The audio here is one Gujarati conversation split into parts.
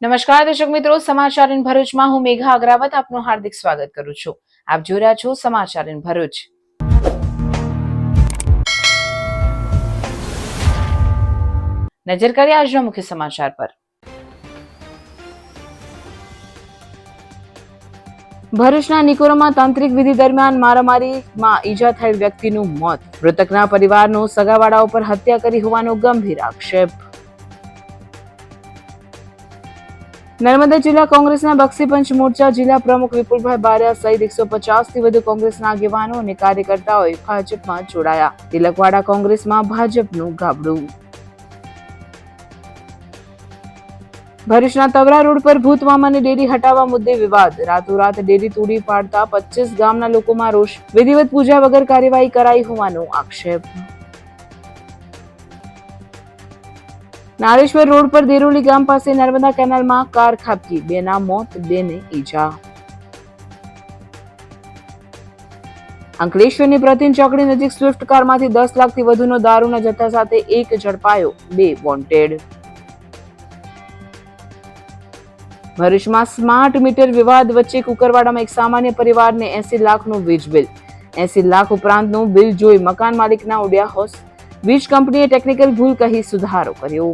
નમસ્કાર દર્શક મિત્રો, સમાચાર ઇન ભરૂચમાં હું મેઘા અગ્રાવત આપનું હાર્દિક સ્વાગત કરું છું. આપ જોઈ રહ્યા છો સમાચાર ઇન ભરૂચ. નજર કરીએ આજના મુખ્ય સમાચાર પર. ભરૂચના નિકોરામાં તાંત્રિક વિધિ દરમિયાન મારામારીમાં ઈજા થયેલ વ્યક્તિનું મોત. મૃતકના પરિવારનો સગાવાળાઓ પર હત્યા કરી હોવાનો ગંભીર આક્ષેપ. નર્મદા જિલ્લા કોંગ્રેસના બક્ષીપંચ મોરચા જિલ્લા પ્રમુખ વિપુલભાઈ બારિયા સહિત 150થી વધુ કોંગ્રેસના આગેવાનો અને કાર્યકર્તાઓએ ભાજપમાં જોડાયા. તિલકવાડા કોંગ્રેસમાં ભાજપનું ગાબડું. ભરૂચના તવરા રોડ પર ભૂત મામાની ડેરી હટાવવા મુદ્દે વિવાદ. રાતોરાત ડેરી તોડી પાડતા 25 ગામના લોકોમાં રોષ. વિધિવત પૂજા વગર કાર્યવાહી કરાઈ હોવાનો આક્ષેપ. નારેશ્વર રોડ પર દેરોલી ગામ પાસે નર્મદા કેનાલમાં કાર ખાબકી. 2ના મોત, 2ને ઈજા. અંકલેશ્વરની પ્રતિન ચોકડી નજીક સ્વિફ્ટ કારમાંથી 10 લાખથી વધુનો દારૂના જથ્થા સાથે એક ઝડપાયો, 2 વોન્ટેડ. ભરૂચમાં સ્માર્ટ મીટર વિવાદ વચ્ચે કુકરવાડામાં એક સામાન્ય પરિવારને 80 લાખનું વીજ બિલ. 80 લાખ ઉપરાંતનું બિલ જોઈ મકાન માલિકના ઉડ્યા હોશ. વીજ કંપનીએ ટેકનિકલ ભૂલ કહી સુધારો કર્યો.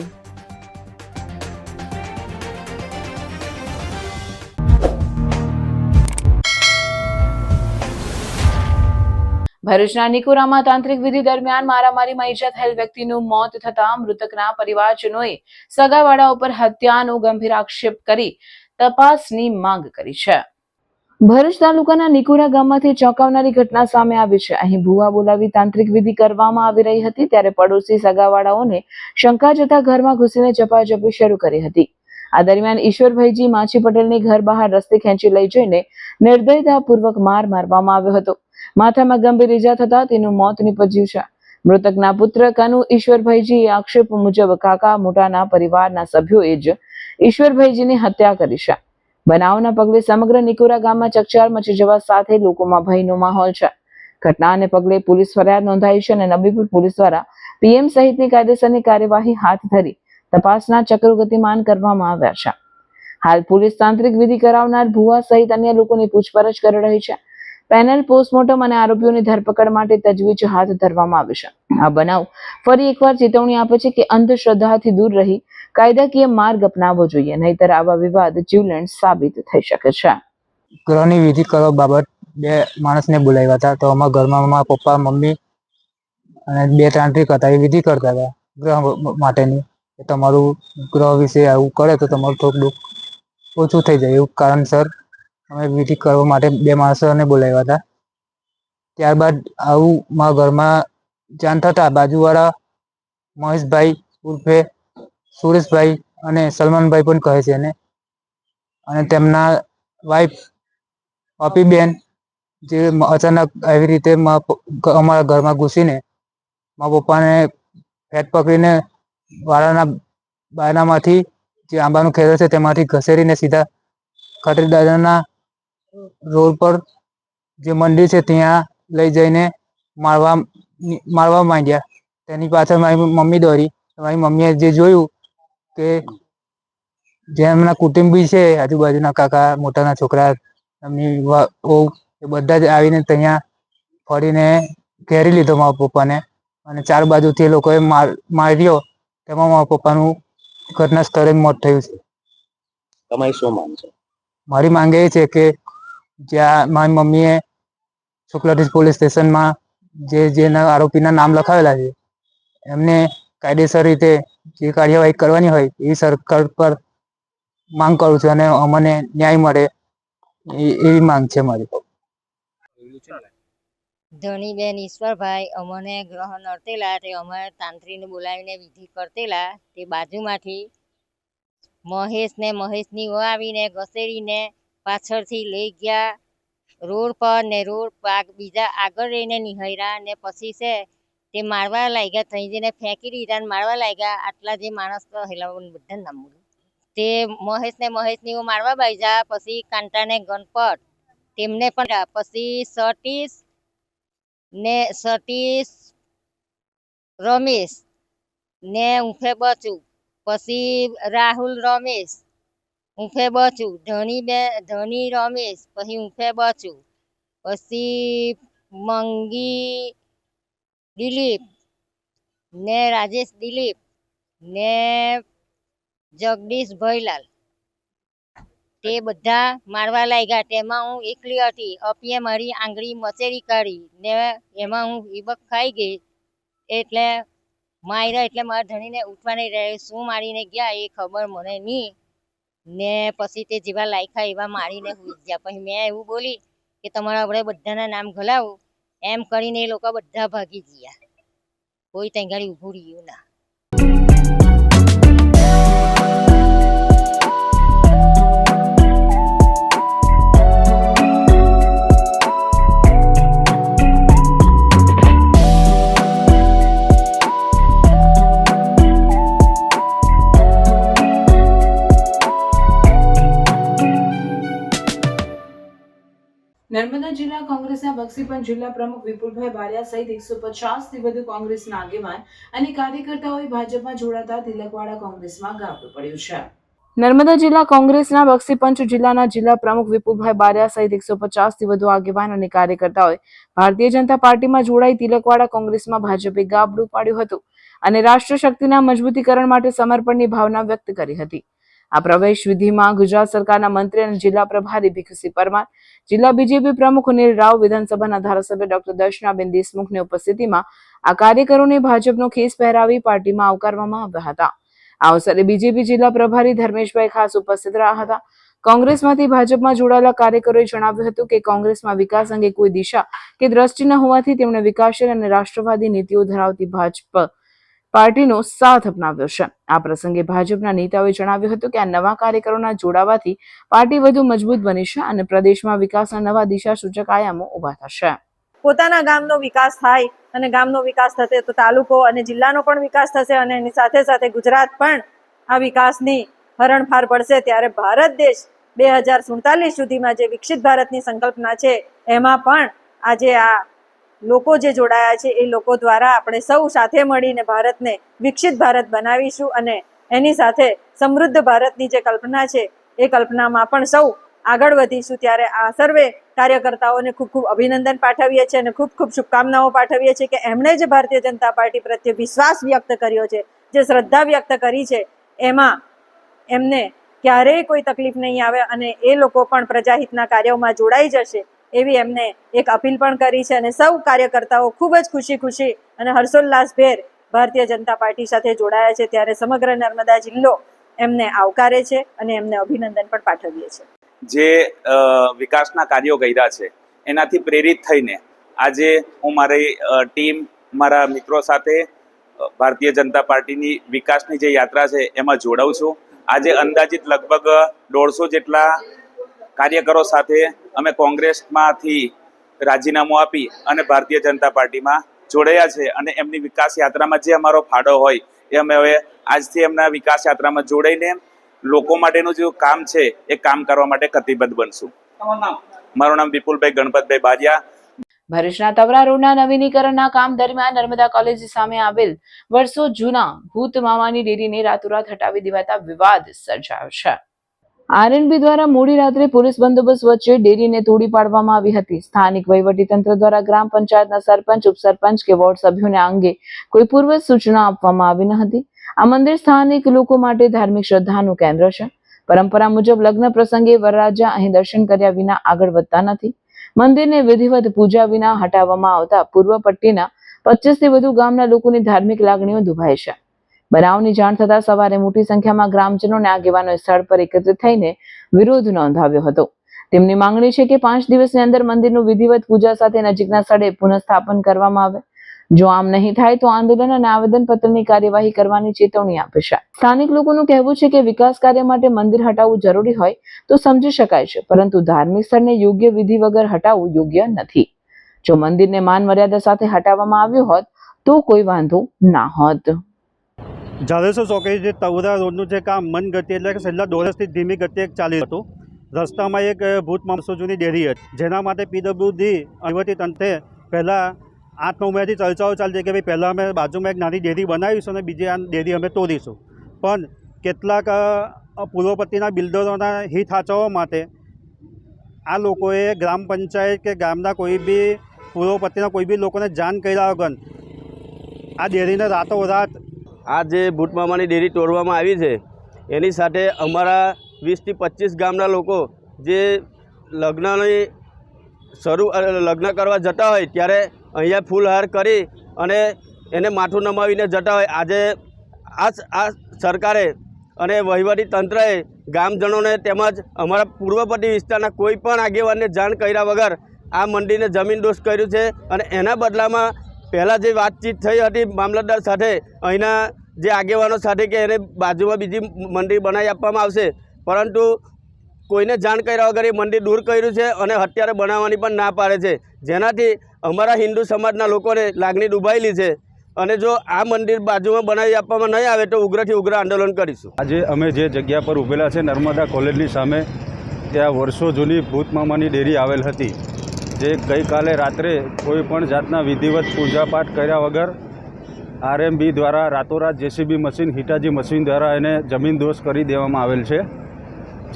ભરૂચના નિકોરામાં તાંત્રિક વિધિ દરમિયાન મારામારીમાં ઈજા થયેલ વ્યક્તિનું મોત થતા મૃતકના પરિવારજનોએ સગાવાળાઓ પર હત્યાનો ગંભીર આક્ષેપ કરી તપાસની માંગ કરી છે. ભરૂચ તાલુકાના નિકોરા ગામમાંથી ચોંકાવનારી ઘટના સામે આવી છે. અહીં ભુવા બોલાવી તાંત્રિક વિધિ કરવામાં આવી રહી હતી ત્યારે પડોશી સગાવાળાઓને શંકા જતા ઘરમાં ઘૂસીને ઝપાઝપી શરૂ કરી હતી. આ દરમિયાન ઈશ્વરભાઈજી માછી પટેલને ઘર બહાર રસ્તે ખેંચી લઈ જઈને નિર્દયતાપૂર્વક માર મારવામાં આવ્યો હતો. માથામાં ગંભીર ઈજા થતા તેનું મોત નીપજ્યું છે. મૃતકના પુત્ર કનુ ઈશ્વરભાઈજીએ આક્ષેપ મુજબ કાકા મોટાના પરિવારના સભ્યોએ જ ઈશ્વરભાઈજીની હત્યા કરી છે. બનાવના પગલે સમગ્ર નિકોરા ગામમાં ચકચાર મચી જવા સાથે લોકોમાં ભયનો માહોલ છે. ઘટનાને પગલે પોલીસ ફરિયાદ નોંધાઈ છે અને નબીપુર પોલીસ દ્વારા પીએમ સહિતની કાયદેસરની કાર્યવાહી હાથ ધરી તપાસના ચક્રો ગતિમાન કરવામાં આવ્યા છે. હાલ પોલીસ તાંત્રિક વિધિ કરાવનાર ભુવા સહિત અન્ય લોકોની પૂછપરછ કરી રહી છે. પેનલ પોસ્ટમોર્ટમ અને આરોપીઓની ધરપકડ માટે તજવીજ હાથ ધરવામાં આવી છે. આ બનાવ ફરી એકવાર ચેતવણી આપે છે કે અંધશ્રદ્ધાથી દૂર રહી કાયદાકીય માર્ગ અપનાવવો જોઈએ, નહીતર આવા વિવાદ જીવલેણ સાબિત થઈ શકે છે. ગ્રહની વિધિ કરવા બાબત 2 માણસને બોલાવ્યા હતા. તો અમારા ઘરમાં મારા પપ્પા, મમ્મી અને 2 તાંત્રિક હતા. એ વિધિ કરતા હતા ગ્રહ માટેની. તમારું ગ્રહ વિશે આવું કરે તો તમારું થોડુંક ઓછું થઈ જાય, એવું કારણસર અમે વિધિ કરવા માટે 2 માણસોને બોલાવ્યા હતા. ત્યારબાદ આવું મારા ઘરમાં જાણ થતા બાજુવાળા મહેશભાઈ ઉર્ફે સુરેશભાઈ અને સલમાનભાઈ પણ કહે છે એને, અને તેમના વાઈફ અપીબેન જે અચાનક આવી રીતે અમારા ઘરમાં ઘૂસીને મારા પપ્પાને ફેટ પકડીને વાળાના બાયણામાંથી જે આંબાનું ખેતર છે તેમાંથી ઘસેડીને સીધા ખત્રી દાદાના રોડ પર જે મંદિર છે ત્યાં લઈ જઈને મારવા માંડ્યા. તેની પાછળ મારી મમ્મી દોડી. મારી મમ્મીએ જે જોયું કે જે એમના કુટુંબી છે, આજુબાજુના કાકા, મોટાના છોકરા, એમની વહુ, એ બધા જ આવીને ત્યાં ફરીને ઘેરી લીધો મારા પપ્પાને અને 4 બાજુથી એ લોકોએ માર્યો. તેમાં મારા પપ્પાનું ઘટના સ્થળે મોત થયું છે. તમારી શું માંગ છે? મારી માંગ એ છે કે જ્યાં મારી મમ્મીએ શુક્લાધીશ પોલીસ સ્ટેશનમાં જેના આરોપીના નામ લખાવેલા છે એમને કાયદેસર રીતે જે કાર્યવાહી કરવાની હોય એ સરકાર પર માંગ કરું છું અને અમને ન્યાય મળે એવી માંગ છે મારી. ધણીબેન ઈશ્વરભાઈ અમને ગ્રહ નડતેલા તે અમે તાંત્રીને બોલાવીને વિધિ કરતેલા. તે બાજુમાંથી મહેશની વહુ આવીને ઘસેડીને પાછળથી લઈ ગયા રોડ પર ને રોડ બીજા આગળ રહીને નિહાળ્યા ને પછી છે તે મારવા લાગ્યા. થઈ જઈને ફેંકી દીધા ને મારવા લાગ્યા. આટલા જે માણસ હેલાવન બધા નામ બોલું તે મહેશની વહુ મારવા બાજ્યા. પછી કાંટાને ગણપત તેમને પણ પછી સતીશ રમેશ ને ઊંફે બચું, પછી રાહુલ રમેશ ઊંફે બચું, ધણી રમેશ, પછી ઊંફે બચું, પછી મંગી દિલીપ ને રાજેશ દિલીપ ને જગદીશ ભૈલાલ, તે બધા મારવા લાગ્યા. તેમાં હું એકલી હતી. અપીએ મારી આંગળી મચેડી કાઢી ને એમાં હું ઈબક ખાઈ ગઈ. એટલે માર્યા એટલે મારા ધણીને ઉઠવા નહીં રહે. શું મારીને ગયા એ ખબર મને નહીં. ને પછી તે જેવા લાયકા એવા મારીને હુઈ ગયા. પછી મેં એવું બોલી કે તમારા આપણે બધાના નામ ઘલાવું. એમ કરીને એ લોકો બધા ભાગી ગયા. કોઈ ત્યાં ગાડી ઊભું રહ્યું ના. નર્મદા જિલ્લા કોંગ્રેસના બક્ષીપંચ જિલ્લા પ્રમુખ વિપુલભાઈ બારિયા સહિત 150થી વધુ કોંગ્રેસના આગેવાન અને કાર્યકર્તાઓએ ભાજપમાં જોડાતા તિલકવાડા કોંગ્રેસમાં ગાબડું પડ્યું છે. નર્મદા જિલ્લા કોંગ્રેસના બક્ષીપંચ જિલ્લાના જિલ્લા પ્રમુખ વિપુલભાઈ બારિયા સહિત 150થી વધુ આગેવાન અને કાર્યકર્તાઓએ ભારતીય જનતા પાર્ટીમાં જોડાઈ તિલકવાડા કોંગ્રેસમાં ભાજપે ગાબડું પાડ્યું હતું અને રાષ્ટ્ર શક્તિના મજબૂતીકરણ માટે સમર્પણની ભાવના વ્યક્ત કરી હતી. આ પ્રવેશ વિધિમાં ગુજરાત સરકારના મંત્રી અને જિલ્લા પ્રભારી ભીખુસિંહ પરમાર, જિલ્લા બીજેપી પ્રમુખ અનિલ રાવ, વિધાનસભાના ધારાસભ્ય ડોક્ટર દર્શનાબેન દેશમુખની ઉપસ્થિતિમાં આ કાર્યકરોને ભાજપનો ખેસ પહેરાવી પાર્ટીમાં આવકારવામાં આવ્યા હતા. આ અવસરે બીજેપી જિલ્લા પ્રભારી ધર્મેશભાઈ ખાસ ઉપસ્થિત રહ્યા હતા. કોંગ્રેસમાંથી ભાજપમાં જોડાયેલા કાર્યકરોએ જણાવ્યું હતું કે કોંગ્રેસમાં વિકાસ અંગે કોઈ દિશા કે દ્રષ્ટિ ન હોવાથી તેમણે વિકાસશીલ અને રાષ્ટ્રવાદી નીતિઓ ધરાવતી ભાજપ પાર્ટીનો સાથ અપનાવ્યો છે. આ પ્રસંગે ભાજપના નેતાઓએ જણાવ્યું હતું કે આ નવા કાર્યકરોના જોડાવાથી પાર્ટી વધુ મજબૂત બની છે અને પ્રદેશમાં વિકાસના નવા દિશા સૂચક આયામો ઉભા થશે. પોતાના ગામનો વિકાસ થાય અને ગામનો વિકાસ થશે તો તાલુકો અને જિલ્લાનો પણ વિકાસ થશે અને એની સાથે સાથે ગુજરાત પણ આ વિકાસની હરણફાળ પડશે. ત્યારે ભારત દેશ 2047 સુધીમાં જે વિકસિત ભારતની સંકલ્પના છે એમાં પણ આજે આ લોકો જે જોડાયા છે એ લોકો દ્વારા આપણે સૌ સાથે મળીને ભારતને વિકસિત ભારત બનાવીશું અને એની સાથે સમૃદ્ધ ભારતની જે કલ્પના છે એ કલ્પનામાં પણ સૌ આગળ વધીશું. ત્યારે આ સર્વે કાર્યકર્તાઓને ખૂબ ખૂબ અભિનંદન પાઠવીએ છીએ અને ખૂબ ખૂબ શુભકામનાઓ પાઠવીએ છીએ કે એમણે જે ભારતીય જનતા પાર્ટી પ્રત્યે વિશ્વાસ વ્યક્ત કર્યો છે, જે શ્રદ્ધા વ્યક્ત કરી છે, એમાં એમને ક્યારેય કોઈ તકલીફ નહીં આવે અને એ લોકો પણ પ્રજાહિતના કાર્યોમાં જોડાઈ જશે એવી એમને એક અપીલ પણ કરી છે. અને સૌ કાર્યકર્તાઓ ખૂબ જ ખુશી અને હર્ષોલ્લાસભેર ભારતીય જનતા પાર્ટી સાથે જોડાયા છે. ત્યારે સમગ્ર નર્મદા જિલ્લો એમને આવકારે છે અને એમને અભિનંદન પણ પાઠવીએ છીએ. જે વિકાસના કાર્યો કર્યા છે એનાથી પ્રેરિત થઈને આજે હું મારી ટીમ, મારા મિત્રો સાથે ભારતીય જનતા પાર્ટીની વિકાસની જે યાત્રા છે એમાં જોડાઉં છું. આજે અંદાજિત લગભગ 150 જેટલા કાર્યકરો સાથે અમે કોંગ્રેસમાંથી રાજીનામું આપી અને ભારતીય જનતા પાર્ટીમાં જોડાયા છે અને એમની વિકાસ યાત્રામાં જે અમારો ફાળો હોય એ અમે હવે આજથી એમના વિકાસ યાત્રામાં જોડાઈને લોકો માટેનું જે કામ છે એ કામ કરવા માટે કટિબદ્ધ બનશું. મારું નામ વિપુલભાઈ ગણપતભાઈ બારિયા. ભરૂચના તવરા રોડના નવીનીકરણના કામ દરમિયાન નર્મદા કોલેજ સામે આવેલ વર્ષો જૂના ભૂત મામાની ડેરીને રાતોરાત હટાવી દેવાતા વિવાદ સર્જાયો છે. આરએનબી દ્વારા મોડી રાત્રે પોલીસ બંદોબસ્ત વચ્ચે ડેરીને તોડી પાડવામાં આવી હતી. સ્થાનિક વહીવટીતંત્ર દ્વારા ગ્રામ પંચાયતના સરપંચ, ઉપસરપંચ કે વોર્ડ સભ્યોને આ અંગે કોઈ પૂર્વ સૂચના આપવામાં આવી ન હતી. આ મંદિર સ્થાનિક લોકો માટે ધાર્મિક શ્રદ્ધાનું કેન્દ્ર છે. પરંપરા મુજબ લગ્ન પ્રસંગે વરરાજા અહીં દર્શન કર્યા વિના આગળ વધતા નથી. મંદિરને વિધિવત પૂજા વિના હટાવવામાં આવતા પૂર્વ પટ્ટીના 25થી વધુ ગામના લોકોની ધાર્મિક લાગણીઓ દુભાઈ છે. બનાવની જાણ થતા સવારે મોટી સંખ્યામાં ગ્રામજનો અને આગેવાનો સ્થળ પર એકત્રિત થઈને વિરોધ નોંધાવ્યો હતો. તેમની માંગણી છે કે 5 દિવસની અંદર મંદિરનું વિધિવત પૂજા સાથે નજીકના સ્થળે પુનઃસ્થાપન કરવામાં આવે. જો આમ નહીં થાય તો આંદોલન અને આવેદનપત્રની કાર્યવાહી કરવાની ચેતવણી આપી છે. સ્થાનિક લોકોનું કહેવું છે કે વિકાસ કાર્ય માટે મંદિર હટાવવું જરૂરી હોય તો સમજી શકાય છે, પરંતુ ધાર્મિક સ્થળને યોગ્ય વિધિ વગર હટાવવું યોગ્ય નથી. જો મંદિરને માન મર્યાદા સાથે હટાવવામાં આવ્યું હોત તો કોઈ વાંધો ના હોત. જાડેશ્વર ચોકડી જે તવરા રોડનું જે કામ મન ગતિ એટલે કે છેલ્લા 2 વર્ષથી ધીમી ગતિએ ચાલી હતું. રસ્તામાં એક ભૂત માણસો જૂની ડેરી હતી, જેના માટે પીડબ્લ્યુડી વહીવટીતંત્રે પહેલાં 8-9 મહિનાથી ચર્ચાઓ ચાલતી કે ભાઈ પહેલાં અમે બાજુમાં એક નાની ડેરી બનાવીશું અને બીજી આ ડેરી અમે તોડીશું. પણ કેટલાક પૂર્વપટ્ટીના બિલ્ડરોના હિત સાચવવા માટે આ લોકોએ ગ્રામ પંચાયત કે ગામના કોઈ બી પૂર્વપટ્ટીના કોઈ બી લોકોને જાણ કર્યા વગર આ ડેરીને રાતોરાત આ જે ભૂતમામાની ડેરી તોડવામાં આવી છે એની સાથે અમારા 20 થી 25 ગામના લોકો જે લગ્ન કરવા જતા હોય ત્યારે અહીંયા ફૂલહાર કરી અને એને માથું નમાવીને જતા હોય. આજે આ સરકારે અને વહીવટી તંત્રએ ગામજનોને તેમજ અમારા પૂર્વપટ્ટી વિસ્તારના કોઈ પણ આગેવાનને જાણ કર્યા વગર આ મંડીને જમીનદોસ્ત કર્યું છે. અને એના બદલામાં પહેલાં જે વાતચીત થઈ હતી મામલતદાર સાથે અહીંના જે આગેવાનો સાથે કે એને બાજુમાં બીજી મંડી બનાવી આપવામાં આવશે, પરંતુ કોઈને જાણ કર્યા વગર એ મંડી દૂર કર્યું છે અને અત્યારે બનાવવાની પણ ના પાડે છે, જેનાથી અમારા હિન્દુ સમાજના લોકોને લાગણી ડૂબાયેલી છે. અને જો આ મંદિર બાજુમાં બનાવી આપવામાં નહીં આવે તો ઉગ્રથી ઉગ્ર આંદોલન કરીશું. આજે અમે જે જગ્યા પર ઊભેલા છે નર્મદા કોલેજની સામે, ત્યાં વર્ષો જૂની ભૂતમામાની ડેરી આવેલ હતી, જે ગઈકાલે રાત્રે કોઈ પણ જાતના વિધિવત પૂજાપાઠ કર્યા વગર આરએમબી દ્વારા રાતોરાત જેસીબી મશીન, હિટાજી મશીન દ્વારા એને જમીનદોસ્ત કરી દેવામાં આવેલ છે,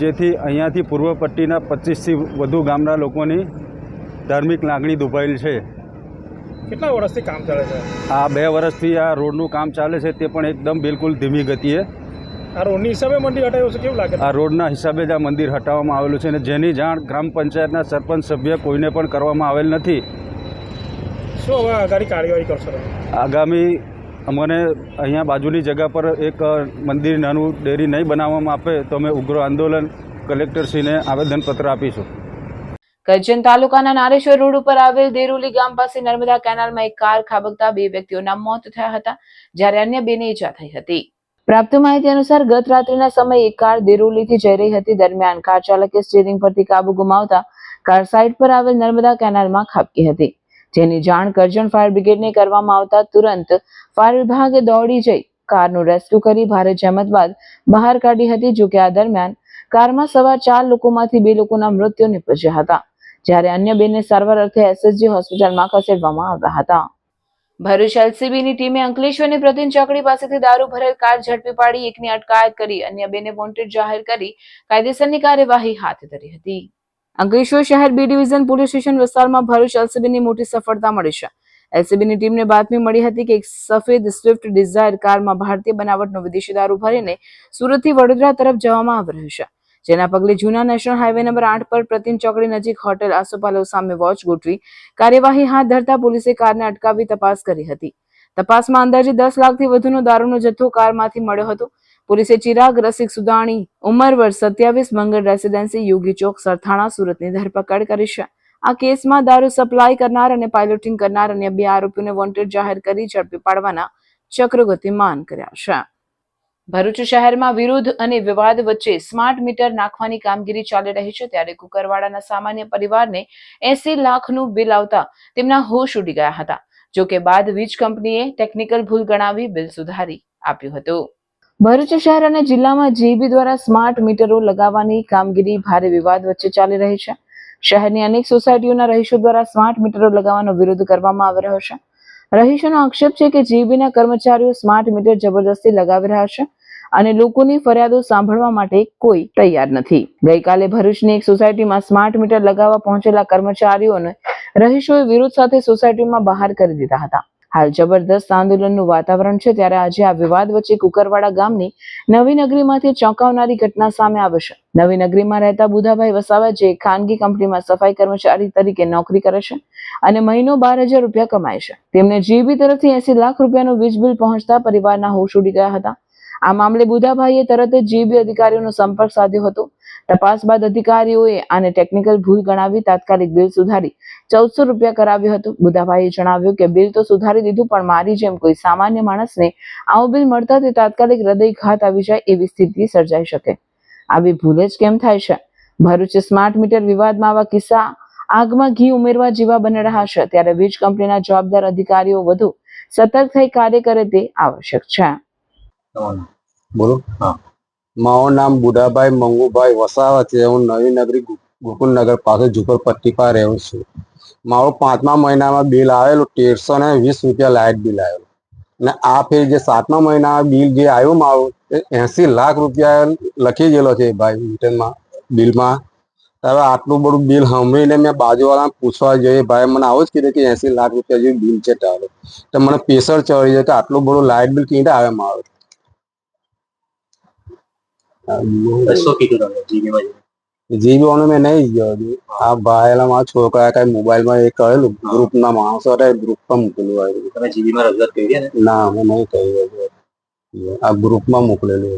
જેથી અહીંયાથી પૂર્વ પટ્ટીના 25થી વધુ ગામના લોકોની ધાર્મિક લાગણી દુભાયેલ છે. કેટલા વર્ષથી કામ ચાલે છે? આ 2 વર્ષથી આ રોડનું કામ ચાલે છે, તે પણ એકદમ બિલકુલ ધીમી ગતિએ. આ રોડની હિસાબે મંદિર હટાવ્યું છે, કેવું લાગે? આ રોડના હિસાબે જ આ મંદિર હટાવવામાં આવેલું છે અને જેની જાણ ગ્રામ પંચાયતના સરપંચ સભ્ય કોઈને પણ કરવામાં આવેલ નથી. શું હવે આગામી કાર્યવાહી કરશો? આગામી અમને અહીંયા બાજુની જગ્યા પર એક મંદિર નાનું ડેરી નહીં બનાવવામાં આપે તો અમે ઉગ્ર આંદોલન કલેક્ટરશ્રીને આવેદનપત્ર આપીશું. કરજણ તાલુકાના નારેશ્વર રોડ ઉપર આવેલ દેરોલી ગામ પાસે નર્મદા કેનાલમાં એક કાર ખાબકતા 2 વ્યક્તિઓના મોત થયા હતા, જ્યારે અન્ય 2ને ઈજા થઈ હતી. પ્રાપ્ત માહિતી અનુસાર ગત રાત્રિના સમયે એક કાર દેરોલીથી જઈ રહી હતી. દરમિયાન કાર ચાલકે સ્ટીયરિંગ પરથી કાબુ ગુમાવતા કાર સાઇડ પર આવેલ નર્મદા કેનાલમાં ખાબકી હતી, જેની જાણ કરજણ ફાયર બ્રિગેડને કરવામાં આવતા તુરંત ફાયર વિભાગે દોડી જઈ કારનું રેસ્ક્યુ કરી ભારે જહેમત બાદ બહાર કાઢી હતી. જોકે આ દરમિયાન કારમાં સવાર 4 લોકોમાંથી 2 લોકોના મૃત્યુ નિપજ્યા હતા, જ્યારે અન્ય 2ને સારવાર અર્થે એસએસજી હોસ્પિટલમાં ખસેડવામાં આવ્યા હતા. ભરૂચ એલસીબીની ટીમે અંકલેશ્વરની પ્રતિન ચોકડી પાસેથી દારૂ ભરેલ કાર ઝડપી પાડી એકની અટકાયત કરી અન્ય 2ને વોન્ટેડ જાહેર કરી કાયદેસરની કાર્યવાહી હાથ ધરી હતી. અંકલેશ્વર શહેર બી ડિવિઝન પોલીસ સ્ટેશન વિસ્તારમાં ભરૂચ એલસીબીની મોટી સફળતા મળી છે. એલસીબીની ટીમને બાતમી મળી હતી કે એક સફેદ સ્વિફ્ટ ડિઝાયર કારમાં ભારતીય બનાવટનો વિદેશી દારૂ ભરીને સુરતથી વડોદરા તરફ જવામાં આવી રહ્યું છે, જેના પગલે જૂના નેશનલ હાઈવે નંબર 8 પર પ્રતિન ચોકડી નજીક હોટેલ આસોપાલવ સામે વોચ ગોઠવી કાર્યવાહી હાથ ધરતા પોલીસે કારને અટકાવી તપાસ કરી હતી. તપાસમાં અંદાજે 10 લાખથી વધુનો દારૂનો જથ્થો કારમાંથી મળ્યો હતો. પોલીસે ચિરાગ રસિક સુદાણી, ઉંમર વર્ષ 27, મંગળ રેસિડેન્સી, યોગી ચોક, સરથાણા, સુરતની ધરપકડ કરી છે. આ કેસમાં દારૂ સપ્લાય કરનાર અને પાયલોટિંગ કરનાર અન્ય 2 આરોપીઓને વોન્ટેડ જાહેર કરી ઝડપી પાડવાના ચક્રો ગતિમાન કર્યા છે. ભરૂચ શહેરમાં વિરોધ અને વિવાદ વચ્ચે સ્માર્ટ મીટર નાખવાની કામગીરી ચાલી રહી છે, ત્યારે કુકરવાડાના સામાન્ય પરિવારને 80 લાખનું બિલ આવતા તેમના હોશ ઉડી ગયા હતા. જોકે બાદ વીજ કંપનીએ ટેકનિકલ ભૂલ ગણાવી બિલ સુધારી આપ્યું હતું. ભરૂચ શહેર અને જિલ્લામાં જીઈબી દ્વારા સ્માર્ટ મીટરો લગાવવાની કામગીરી ભારે વિવાદ વચ્ચે ચાલી રહી છે. શહેરની અનેક સોસાયટીઓના રહીશો દ્વારા સ્માર્ટ મીટરો લગાવવાનો વિરોધ કરવામાં આવી રહ્યો છે. રહીશોનો આક્ષેપ છે કે જીઈબીના કર્મચારીઓ સ્માર્ટ મીટર જબરદસ્તી લગાવી રહ્યા છે અને લોકોની ફરિયાદો સાંભળવા માટે કોઈ તૈયાર નથી. ગઈકાલે ભરૂચની એક સોસાયટીમાં સ્માર્ટ મીટર લગાવવા પહોંચેલા કર્મચારીઓને રહીશોએ વિરોધ સાથે સોસાયટીમાં બહાર કરી દીધા હતા. હાલ જબરદસ્ત આંદોલનનું વાતાવરણ છે, ત્યારે આજે આ વિવાદ વચ્ચે કુકરવાડા ગામની નવી નગરીમાંથી ચોંકાવનારી ઘટના સામે આવી છે. નવી નગરીમાં રહેતા બુધાભાઈ વસાવા, જે ખાનગી કંપનીમાં સફાઈ કર્મચારી તરીકે નોકરી કરે છે અને મહિનો 12,000 રૂપિયા કમાય છે, તેમને જીઈબી તરફથી 80 લાખ રૂપિયાનું વીજ બિલ પહોંચતા પરિવારના હોશ ઉડી ગયા હતા. આ મામલે બુધાભાઈએ તરત જ જીઈબી અધિકારીઓનો સંપર્ક સાધ્યો હતો. તપાસ બાદ અધિકારીઓએ આને ટેકનિકલ ભૂલ ગણાવી તાત્કાલિક બિલ સુધારી 1400 રૂપિયા કરાવ્યું હતું. બુધાભાઈએ જણાવ્યું કે બિલ તો સુધારી દીધું, પણ મારી જેમ કોઈ સામાન્ય માણસને આવું બિલ મળતા તે તાત્કાલિક હૃદયઘાત આવી જાય એવી સ્થિતિ સર્જાઈ શકે. આવી ભૂલ જ કેમ થાય છે? ભરૂચ સ્માર્ટ મીટર વિવાદમાં આવા કિસ્સા આગમાં ઘી ઉમેરવા જેવા બની રહ્યા છે, ત્યારે વીજ કંપનીના જવાબદાર અધિકારીઓ વધુ સતર્ક થઈ કાર્ય કરે તે આવશ્યક છે. બોલો. હા, મારું નામ બુધાભાઈ મંગુભાઈ વસાવા છે. હું નવી નગરી ગોકુલનગર પાસે ઝુંપડપટ્ટી પર રહું છું. મારું 5મા મહિનામાં બિલ આવેલું 1320 રૂપિયા લાઇટ બિલ આવેલું, અને આ ફેર જે 7મા મહિનામાં બિલ જે આવ્યું મારું 80 લાખ રૂપિયા લખી ગયેલો છે ભાઈ મીટરમાં બિલમાં. હવે આટલું બધું બિલ સાંભળીને મેં બાજુવાળાને પૂછવા જોઈએ, ભાઈ મને આવું જ કીધું કે 80 લાખ રૂપિયા જેવું બિલ છે તારું. તો મને પ્રેશર ચડી જાય કે આટલું બધું લાઇટ બિલ કેવી રીતે આવે મારું. જીબીઓનું મેં નહીં ગયો હજુ. આ ભાઈ મારા છોકરા કઈ મોબાઈલમાં એ કરેલું, ગ્રુપના માણસો હતા ગ્રુપમાં મૂકેલું આવ્યું. તમે જીબીમાં રજૂઆત કરી ને? ના મેં નહીં કરી. આ ગ્રુપમાં મોકલેલું.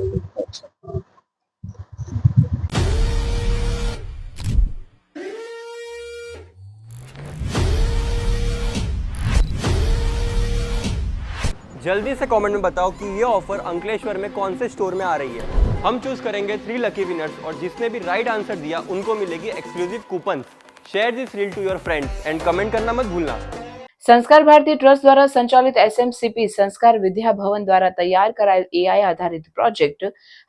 जल्दी से कमेंट में बताओ कि ये ऑफर अंकलेश्वर में कौन से स्टोर में आ रही है। हम चूज करेंगे 3 लकी विनर्स और जिसने भी राइट आंसर दिया उनको मिलेगी exclusive coupon. Share this reel to your friends and comment करना मत भूलना। સંસ્કાર ભારતી ટ્રસ્ટ દ્વારા સંચાલિત એસએમસીપી સંસ્કાર વિદ્યા ભવન દ્વારા તૈયાર કરાયેલ એઆઈ આધારિત પ્રોજેક્ટ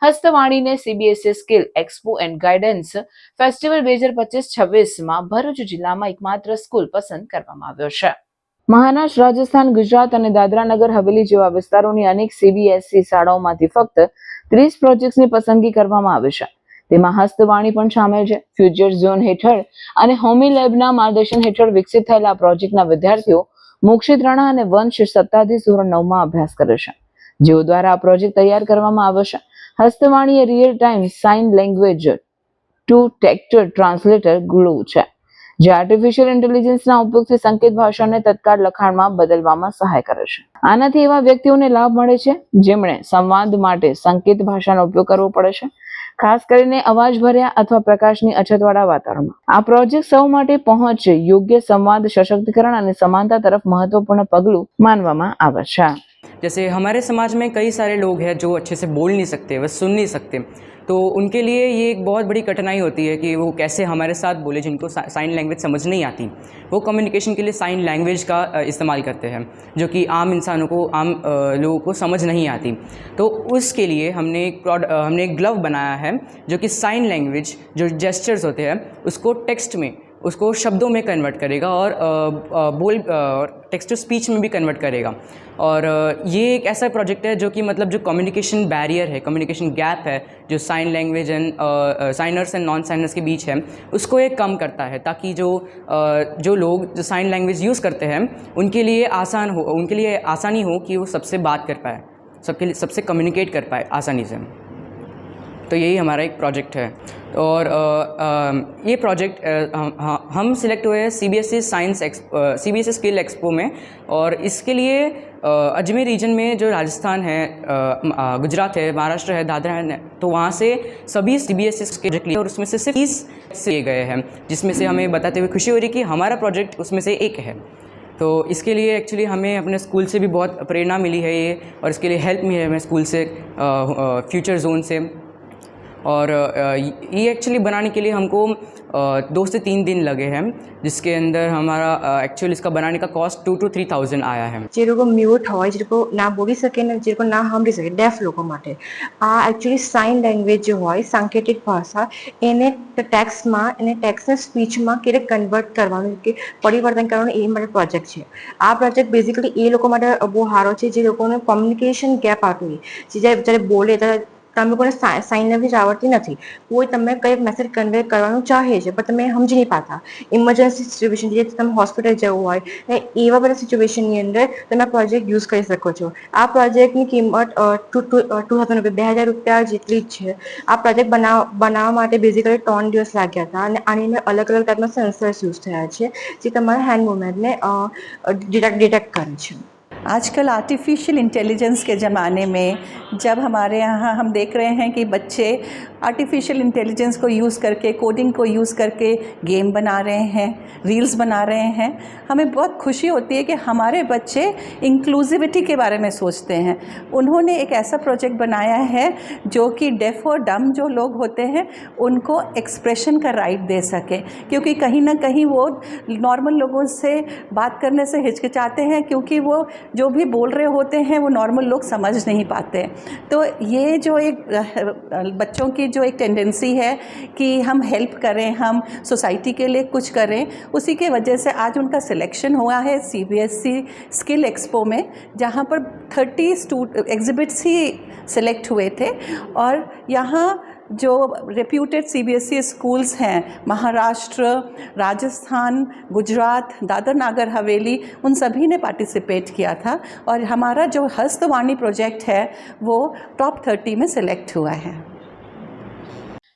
હસ્તવાણીને CBSE skill expo and guidance festival 2025-26માં ભરૂચ જિલ્લામાં એકમાત્ર સ્કૂલ પસંદ કરવામાં આવ્યો છે. મહારાષ્ટ્ર, રાજસ્થાન, ગુજરાત અને દાદરા નગર હવેલી જેવા વિસ્તારોની અનેક સીબીએસઈ શાળાઓમાંથી ફક્ત 30 પ્રોજેક્ટ્સની પસંદગી કરવામાં આવી છે. તેમાં હસ્તવાણી પણ સામેલ છે. ફ્યુચર ઝોન હેઠળ અને હોમી લેબના માર્ગદર્શન હેઠળ વિકસિત થયેલા પ્રોજેક્ટના વિદ્યાર્થીઓ મોક્ષિત રાણા અને વંશ સત્તાધીશ ધોરણ 9માં અભ્યાસ કરે છે, જેઓ દ્વારા આ પ્રોજેક્ટ તૈયાર કરવામાં આવ્યો છે. હસ્તવાણી એ real time sign language to text translator ગ્લુ છે, જે આર્ટિફિશિયલ ઇન્ટેલિજન્સના ઉપયોગથી સંકેત ભાષાને તત્કાળ લખાણમાં બદલવામાં સહાય કરે છે. આનાથી એવા વ્યક્તિઓને લાભ મળે છે જેમણે સંવાદ માટે સંકેત ભાષાનો ઉપયોગ કરવો પડે છે, ખાસ કરીને અવાજ ભર્યા અથવા પ્રકાશની અછતવાળા વાતાવરણમાં. આ પ્રોજેક્ટ સૌ માટે પહોંચ, યોગ્ય સંવાદ, સશક્તિકરણ અને સમાનતા તરફ મહત્વપૂર્ણ પગલું માનવામાં આવે છે. जैसे हमारे समाज में कई सारे लोग हैं जो अच्छे से बोल नहीं सकते, वह सुन नहीं सकते, तो उनके लिए ये एक बहुत बड़ी कठिनाई होती है कि वो कैसे हमारे साथ बोले, जिनको साइन लैंग्वेज समझ नहीं आती। वो कम्युनिकेशन के लिए साइन लैंग्वेज का इस्तेमाल करते हैं, जो कि आम इंसानों को, आम लोगों को समझ नहीं आती। तो उसके लिए हमने एक ग्लव बनाया है जो कि साइन लैंग्वेज जो जेस्चर्स होते हैं उसको टेक्स्ट में, उसको शब्दों में कन्वर्ट करेगा और टेक्स्ट टू स्पीच में भी कन्वर्ट करेगा। और ये एक ऐसा प्रोजेक्ट है जो कि मतलब जो कम्युनिकेशन बैरियर है, कम्युनिकेशन गैप है जो sign language and signers and non signers के बीच है, उसको ये कम करता है, ताकि जो लोग जो साइन लैंग्वेज यूज़ करते हैं उनके लिए आसानी हो कि वो सबसे बात कर पाए, सबसे कम्युनिकेट कर पाए आसानी से। तो यही हमारा एक प्रोजेक्ट है। और ये प्रोजेक्ट हम सिलेक्ट हुए हैं सीबीएसई स्किल एक्सपो में, और इसके लिए अजमेर रीजन में जो राजस्थान है, गुजरात है, महाराष्ट्र है, दादरा है, तो वहाँ से सभी सीबीएसई प्रोजेक्ट लिए और उसमें से सिर्फ 30 से गए हैं, जिसमें से हमें बताते हुए खुशी हो रही कि हमारा प्रोजेक्ट उसमें से एक है। तो इसके लिए एक्चुअली हमें अपने स्कूल से भी बहुत प्रेरणा मिली है ये, और इसके लिए हेल्प मिली है हमें स्कूल से, फ्यूचर जोन से। और ये एक्चुअली बनाने के लिए हमको 2 से 3 दिन लगे हैं, जिसके अंदर हमारा एक्चुअली इसका बनाने का कॉस्ट 2 to 3,000 आया है। જે લોકો મ્યુટ હોય, જે લોકો ના બોલી શકે ને જે લોકો ના સાંભળી શકે, ડેફ લોકો માટે આ એકચ્યુઅલી સાઇન લેંગ્વેજ જે હોય, સાંકેતિક ભાષા, એને ટેક્સ્ટને સ્પીચમાં કેવી રીતે કન્વર્ટ કરવાનું, કે પરિવર્તન કરવાનું, એ માટે પ્રોજેક્ટ છે. આ પ્રોજેક્ટ બેઝિકલી એ લોકો માટે બહુ સારો છે જે લોકોને કોમ્યુનિકેશન ગેપ આવતું હોય, જે જ્યારે બોલે ત્યારે તમે લોકોને સાઇન લેંગ્વેજ આવડતી નથી, કોઈ તમે કંઈ મેસેજ કન્વે કરવાનું ચાહે છે પણ તમે સમજી નહીં પાતા, ઇમરજન્સી સિચ્યુએશન જે તમે હોસ્પિટલ જવું હોય ને એવા બધા સિચ્યુએશનની અંદર તમે આ પ્રોજેક્ટ યુઝ કરી શકો છો. આ પ્રોજેક્ટની કિંમત 2,000 રૂપિયા, 2,000 રૂપિયા જેટલી જ છે. આ પ્રોજેક્ટ બનાવવા માટે બેઝિકલી 3 દિવસ લાગ્યા હતા, અને આની અંદર અલગ અલગ ટાઈપના સેન્સર્સ યુઝ થયા છે જે તમારા હેન્ડ મૂવમેન્ટને ડિટેક્ટ કરે છે. आजकल आर्टिफिशियल इंटेलिजेंस के ज़माने में जब हमारे यहाँ हम देख रहे हैं कि बच्चे आर्टिफिशियल इंटेलिजेंस को यूज़ करके, कोडिंग को यूज़ करके गेम बना रहे हैं, रील्स बना रहे हैं, हमें बहुत खुशी होती है कि हमारे बच्चे इंक्लूसिविटी के बारे में सोचते हैं। उन्होंने एक ऐसा प्रोजेक्ट बनाया है जो कि डेफ और डम जो लोग होते हैं उनको एक्सप्रेशन का राइट दे सके, क्योंकि कहीं ना कहीं वो नॉर्मल लोगों से बात करने से हिचकिचाते हैं, क्योंकि वो जो भी बोल रहे होते हैं वो नॉर्मल लोग समझ नहीं पाते। तो ये जो एक बच्चों की जो एक टेंडेंसी है कि हम हेल्प करें, हम सोसाइटी के लिए कुछ करें, उसी के वजह से आज उनका सिलेक्शन हुआ है CBSE स्किल एक्सपो में, जहाँ पर 30 एग्जिबिट्स ही सिलेक्ट हुए थे। और यहाँ जो रेप्यूटेड CBSE स्कूल्स हैं, महाराष्ट्र, राजस्थान, गुजरात, दादर नागर हवेली, उन सभी ने पार्टिसिपेट किया था। और हमारा जो हस्तवाणी प्रोजेक्ट है वो टॉप 30 में सिलेक्ट हुआ है।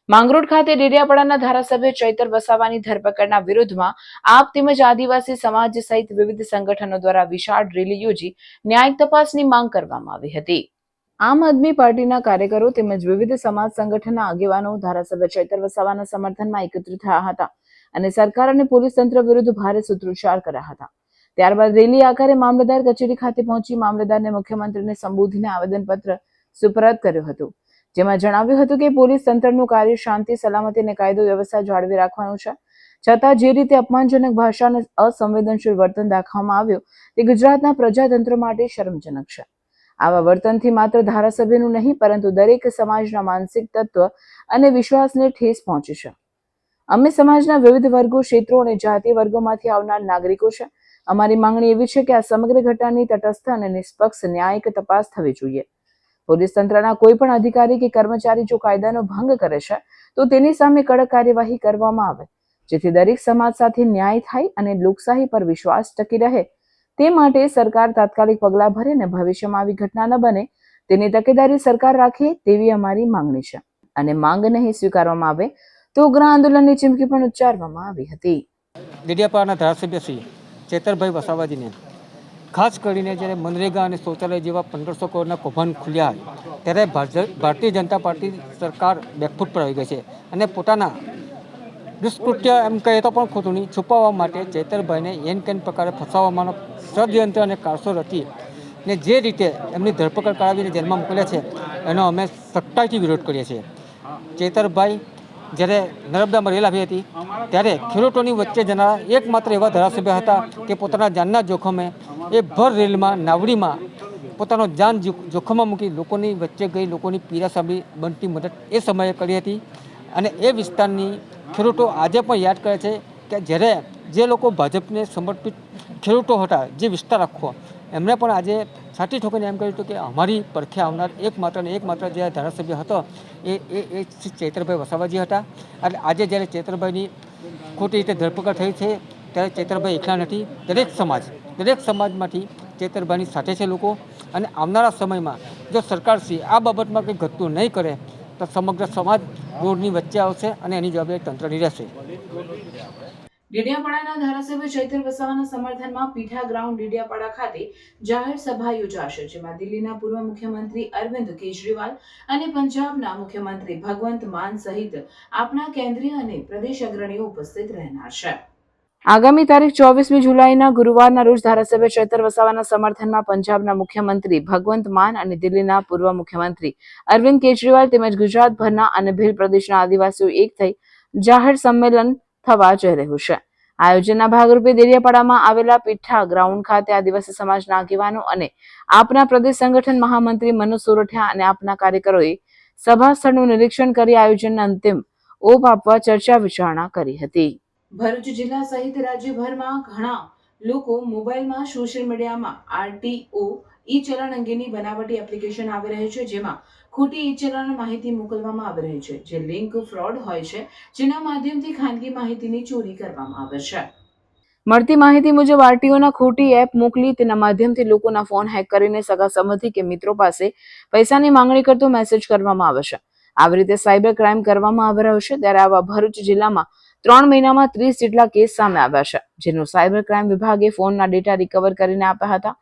માંગરોળ ખાતે ડેડિયાપાડાના ધારાસભ્ય ચૈતર વસાવાની ધરપકડના વિરોધમાં આપ તેમજ આદિવાસી સમાજ સહિત વિવિધ સંગઠનો દ્વારા વિશાળ રેલી યોજી ન્યાયિક તપાસની માંગ કરવામાં આવી હતી। આમ આદમી પાર્ટીના કાર્યકરો તેમજ વિવિધ સમાજ સંગઠનના આગેવાનો ધારાસભ્ય ચૈતર વસાવાના સમર્થનમાં એકત્રિત થયા હતા અને સરકાર અને પોલીસ તંત્ર વિરુદ્ધ ભારે સૂત્રોચ્ચાર કર્યા હતા। ત્યારબાદ રેલી આકારે મામલતદાર કચેરી ખાતે પહોંચી મામલતદારને મુખ્યમંત્રીને સંબોધીને આવેદનપત્ર સુપરત કર્યું હતું, જેમાં જણાવ્યું હતું કે પોલીસ તંત્રનું કાર્ય શાંતિ, સલામતી અને કાયદો વ્યવસ્થા જાળવી રાખવાનું છે, છતાં જે રીતે અપમાનજનક ભાષા અને અસંવેદનશીલ વર્તન દાખવવામાં આવ્યું તે ગુજરાતના પ્રજાતંત્ર માટે શરમજનક છે। આવા વર્તનથી માત્ર ધારાસભ્યનું નહીં પરંતુ દરેક સમાજના માનસિક તત્વ અને વિશ્વાસને ઠેસ પહોંચી છે। અમે સમાજના વિવિધ વર્ગો, ક્ષેત્રો અને જાતીય વર્ગોમાંથી આવનાર નાગરિકો છે। અમારી માંગણી એવી છે કે આ સમગ્ર ઘટનાની તટસ્થ અને નિષ્પક્ષ ન્યાયિક તપાસ થવી જોઈએ। પોલીસ તંત્રના કોઈ પણ અધિકારી કે કર્મચારી જો કાયદાનો ભંગ કરે છે તો તેની સામે કડક કાર્યવાહી કરવામાં આવે, જેથી દરેક સમાજ સાથે ન્યાય થાય અને લોકશાહી પર વિશ્વાસ ટકી રહે। તે માટે સરકાર તાત્કાલિક પગલાં ભરે અને ભવિષ્યમાં આવી ઘટના ન બને તેની તકેદારી સરકાર રાખે તેવી અમારી માંગણી છે અને માંગ નહીં સ્વીકારવામાં આવે તો ઉગ્ર આંદોલનની ચીમકી પણ ઉચ્ચારવામાં આવી હતી। ડેડિયાપાડાના ધારાસભ્ય શ્રી ચેતરભાઈ વસાવાજીને ખાસ કરીને જ્યારે મનરેગા અને શૌચાલય જેવા 1500 કરોડના કૌભાંડ ખુલ્યા ત્યારે ભારતીય જનતા પાર્ટી સરકાર બેકફૂટ પર આવી ગઈ છે અને પોતાના દુષ્કૃત્ય એમ કહીએ તો પણ ખોટું નહીં છુપાવવા માટે ચેતરભાઈને એન કેન પ્રકારે ફસાવવાનો ષડયંત્ર અને કારસો રચી ને જે રીતે એમની ધરપકડ કરાવીને જેલમાં મોકલ્યા છે એનો અમે સખ્તાઈથી વિરોધ કરીએ છીએ। ચેતરભાઈ જ્યારે નર્મદામાં રેલ આવી હતી ત્યારે ખેડૂતોની વચ્ચે જનારા એકમાત્ર એવા ધારાસભ્ય હતા કે પોતાના જાનના જોખમે એ ભર રેલમાં નાવડીમાં પોતાનો જાન જોખમમાં મૂકી લોકોની વચ્ચે ગઈ લોકોની પીડા સાંભળી બનતી મદદ એ સમયે કરી હતી। અને એ વિસ્તારની ખેડૂતો આજે પણ યાદ કરે છે કે જ્યારે જે લોકો ભાજપને સમર્પિત ખેડૂતો હતા, જે વિસ્તાર આખો, એમણે પણ આજે સાચી ઠોકરીને એમ કહ્યું હતું કે અમારી પડખે આવનાર એકમાત્ર જે ધારાસભ્ય હતો એ ચૈતરભાઈ વસાવાજી હતા। એટલે આજે જ્યારે ચૈતરભાઈની ખોટી રીતે ધરપકડ થઈ છે ત્યારે ચૈતરભાઈ એકલા નથી, દરેક સમાજમાંથી ચૈતરભાઈની સાથે છે લોકો। અને આવનારા સમયમાં જો સરકારશ્રી આ બાબતમાં કંઈ ઘટતું નહીં કરે તો સમગ્ર સમાજ રોડની વચ્ચે આવશે અને એની જવાબદારી તંત્રની રહેશે। ડેડિયાપાડાના ધારાસભ્ય ચૈતર વસાવાના સમર્થનમાં પીઠા ગ્રાઉન્ડ ડેડિયાપાડા ખાતે જાહેર સભા યોજાશે, જેમાં દિલ્હીના પૂર્વ મુખ્યમંત્રી અરવિંદ કેજરીવાલ અને પંજાબના મુખ્યમંત્રી ભગવંત માન સહિત આપના કેન્દ્રીય અને પ્રદેશ અગ્રણીઓ ઉપસ્થિત રહેનાર છે। આગામી તારીખ 24મી જુલાઈના ગુરુવારના રોજ ધારાસભ્ય ચૈતર વસાવાના સમર્થનમાં પંજાબના મુખ્યમંત્રી ભગવંત માન અને દિલ્હીના પૂર્વ મુખ્યમંત્રી અરવિંદ કેજરીવાલ તેમજ ગુજરાતભરના અને ભીલ પ્રદેશના આદિવાસીઓ એક થઈ જાહેર સંમેલન થવા જઈ રહ્યું છે। આયોજનના ભાગરૂપે ડેડિયાપાડામાં આવેલા પીઠા ગ્રાઉન્ડ ખાતે આદિવાસી સમાજના આગેવાનો અને આપના પ્રદેશ સંગઠન મહામંત્રી મનોજ સોરઠિયા અને આપના કાર્યકરોએ સભા સ્થળનું નિરીક્ષણ કરી આયોજનના અંતિમ ઓપ આપવા ચર્ચા વિચારણા કરી હતી। ભરૂચ જિલ્લા સહિત રાજ્યભરમાં ઘણા લોકો મોબાઈલમાં સોશિયલ મીડિયામાં RTO ઈ-ચલણ અંગેની બનાવટી એપ્લિકેશન આવી રહી છે, જેમાં ખોટી ઈ-ચલણ માહિતી મોકલવામાં આવી રહી છે, જે લિંક ફ્રોડ હોય છે, જેના માધ્યમથી ખાનગી માહિતીની ચોરી કરવામાં આવે છે। મળતી માહિતી મુજબ RTOના ખોટી એપ મોકલી તેના માધ્યમથી લોકોના ફોન હેક કરીને સગા સંબંધી કે મિત્રો પાસે પૈસાની માંગણી કરતો મેસેજ કરવામાં આવે છે। આવી રીતે સાયબર ક્રાઇમ કરવામાં આવી રહ્યો છે। ત્યારે આવા ભરૂચ જિલ્લામાં 3 મહિનામાં 30 જેટલા કેસ સામે આવ્યા છે, જેનો સાયબર ક્રાઇમ વિભાગે ફોનના ડેટા રિકવર કરીને આપ્યા હતા,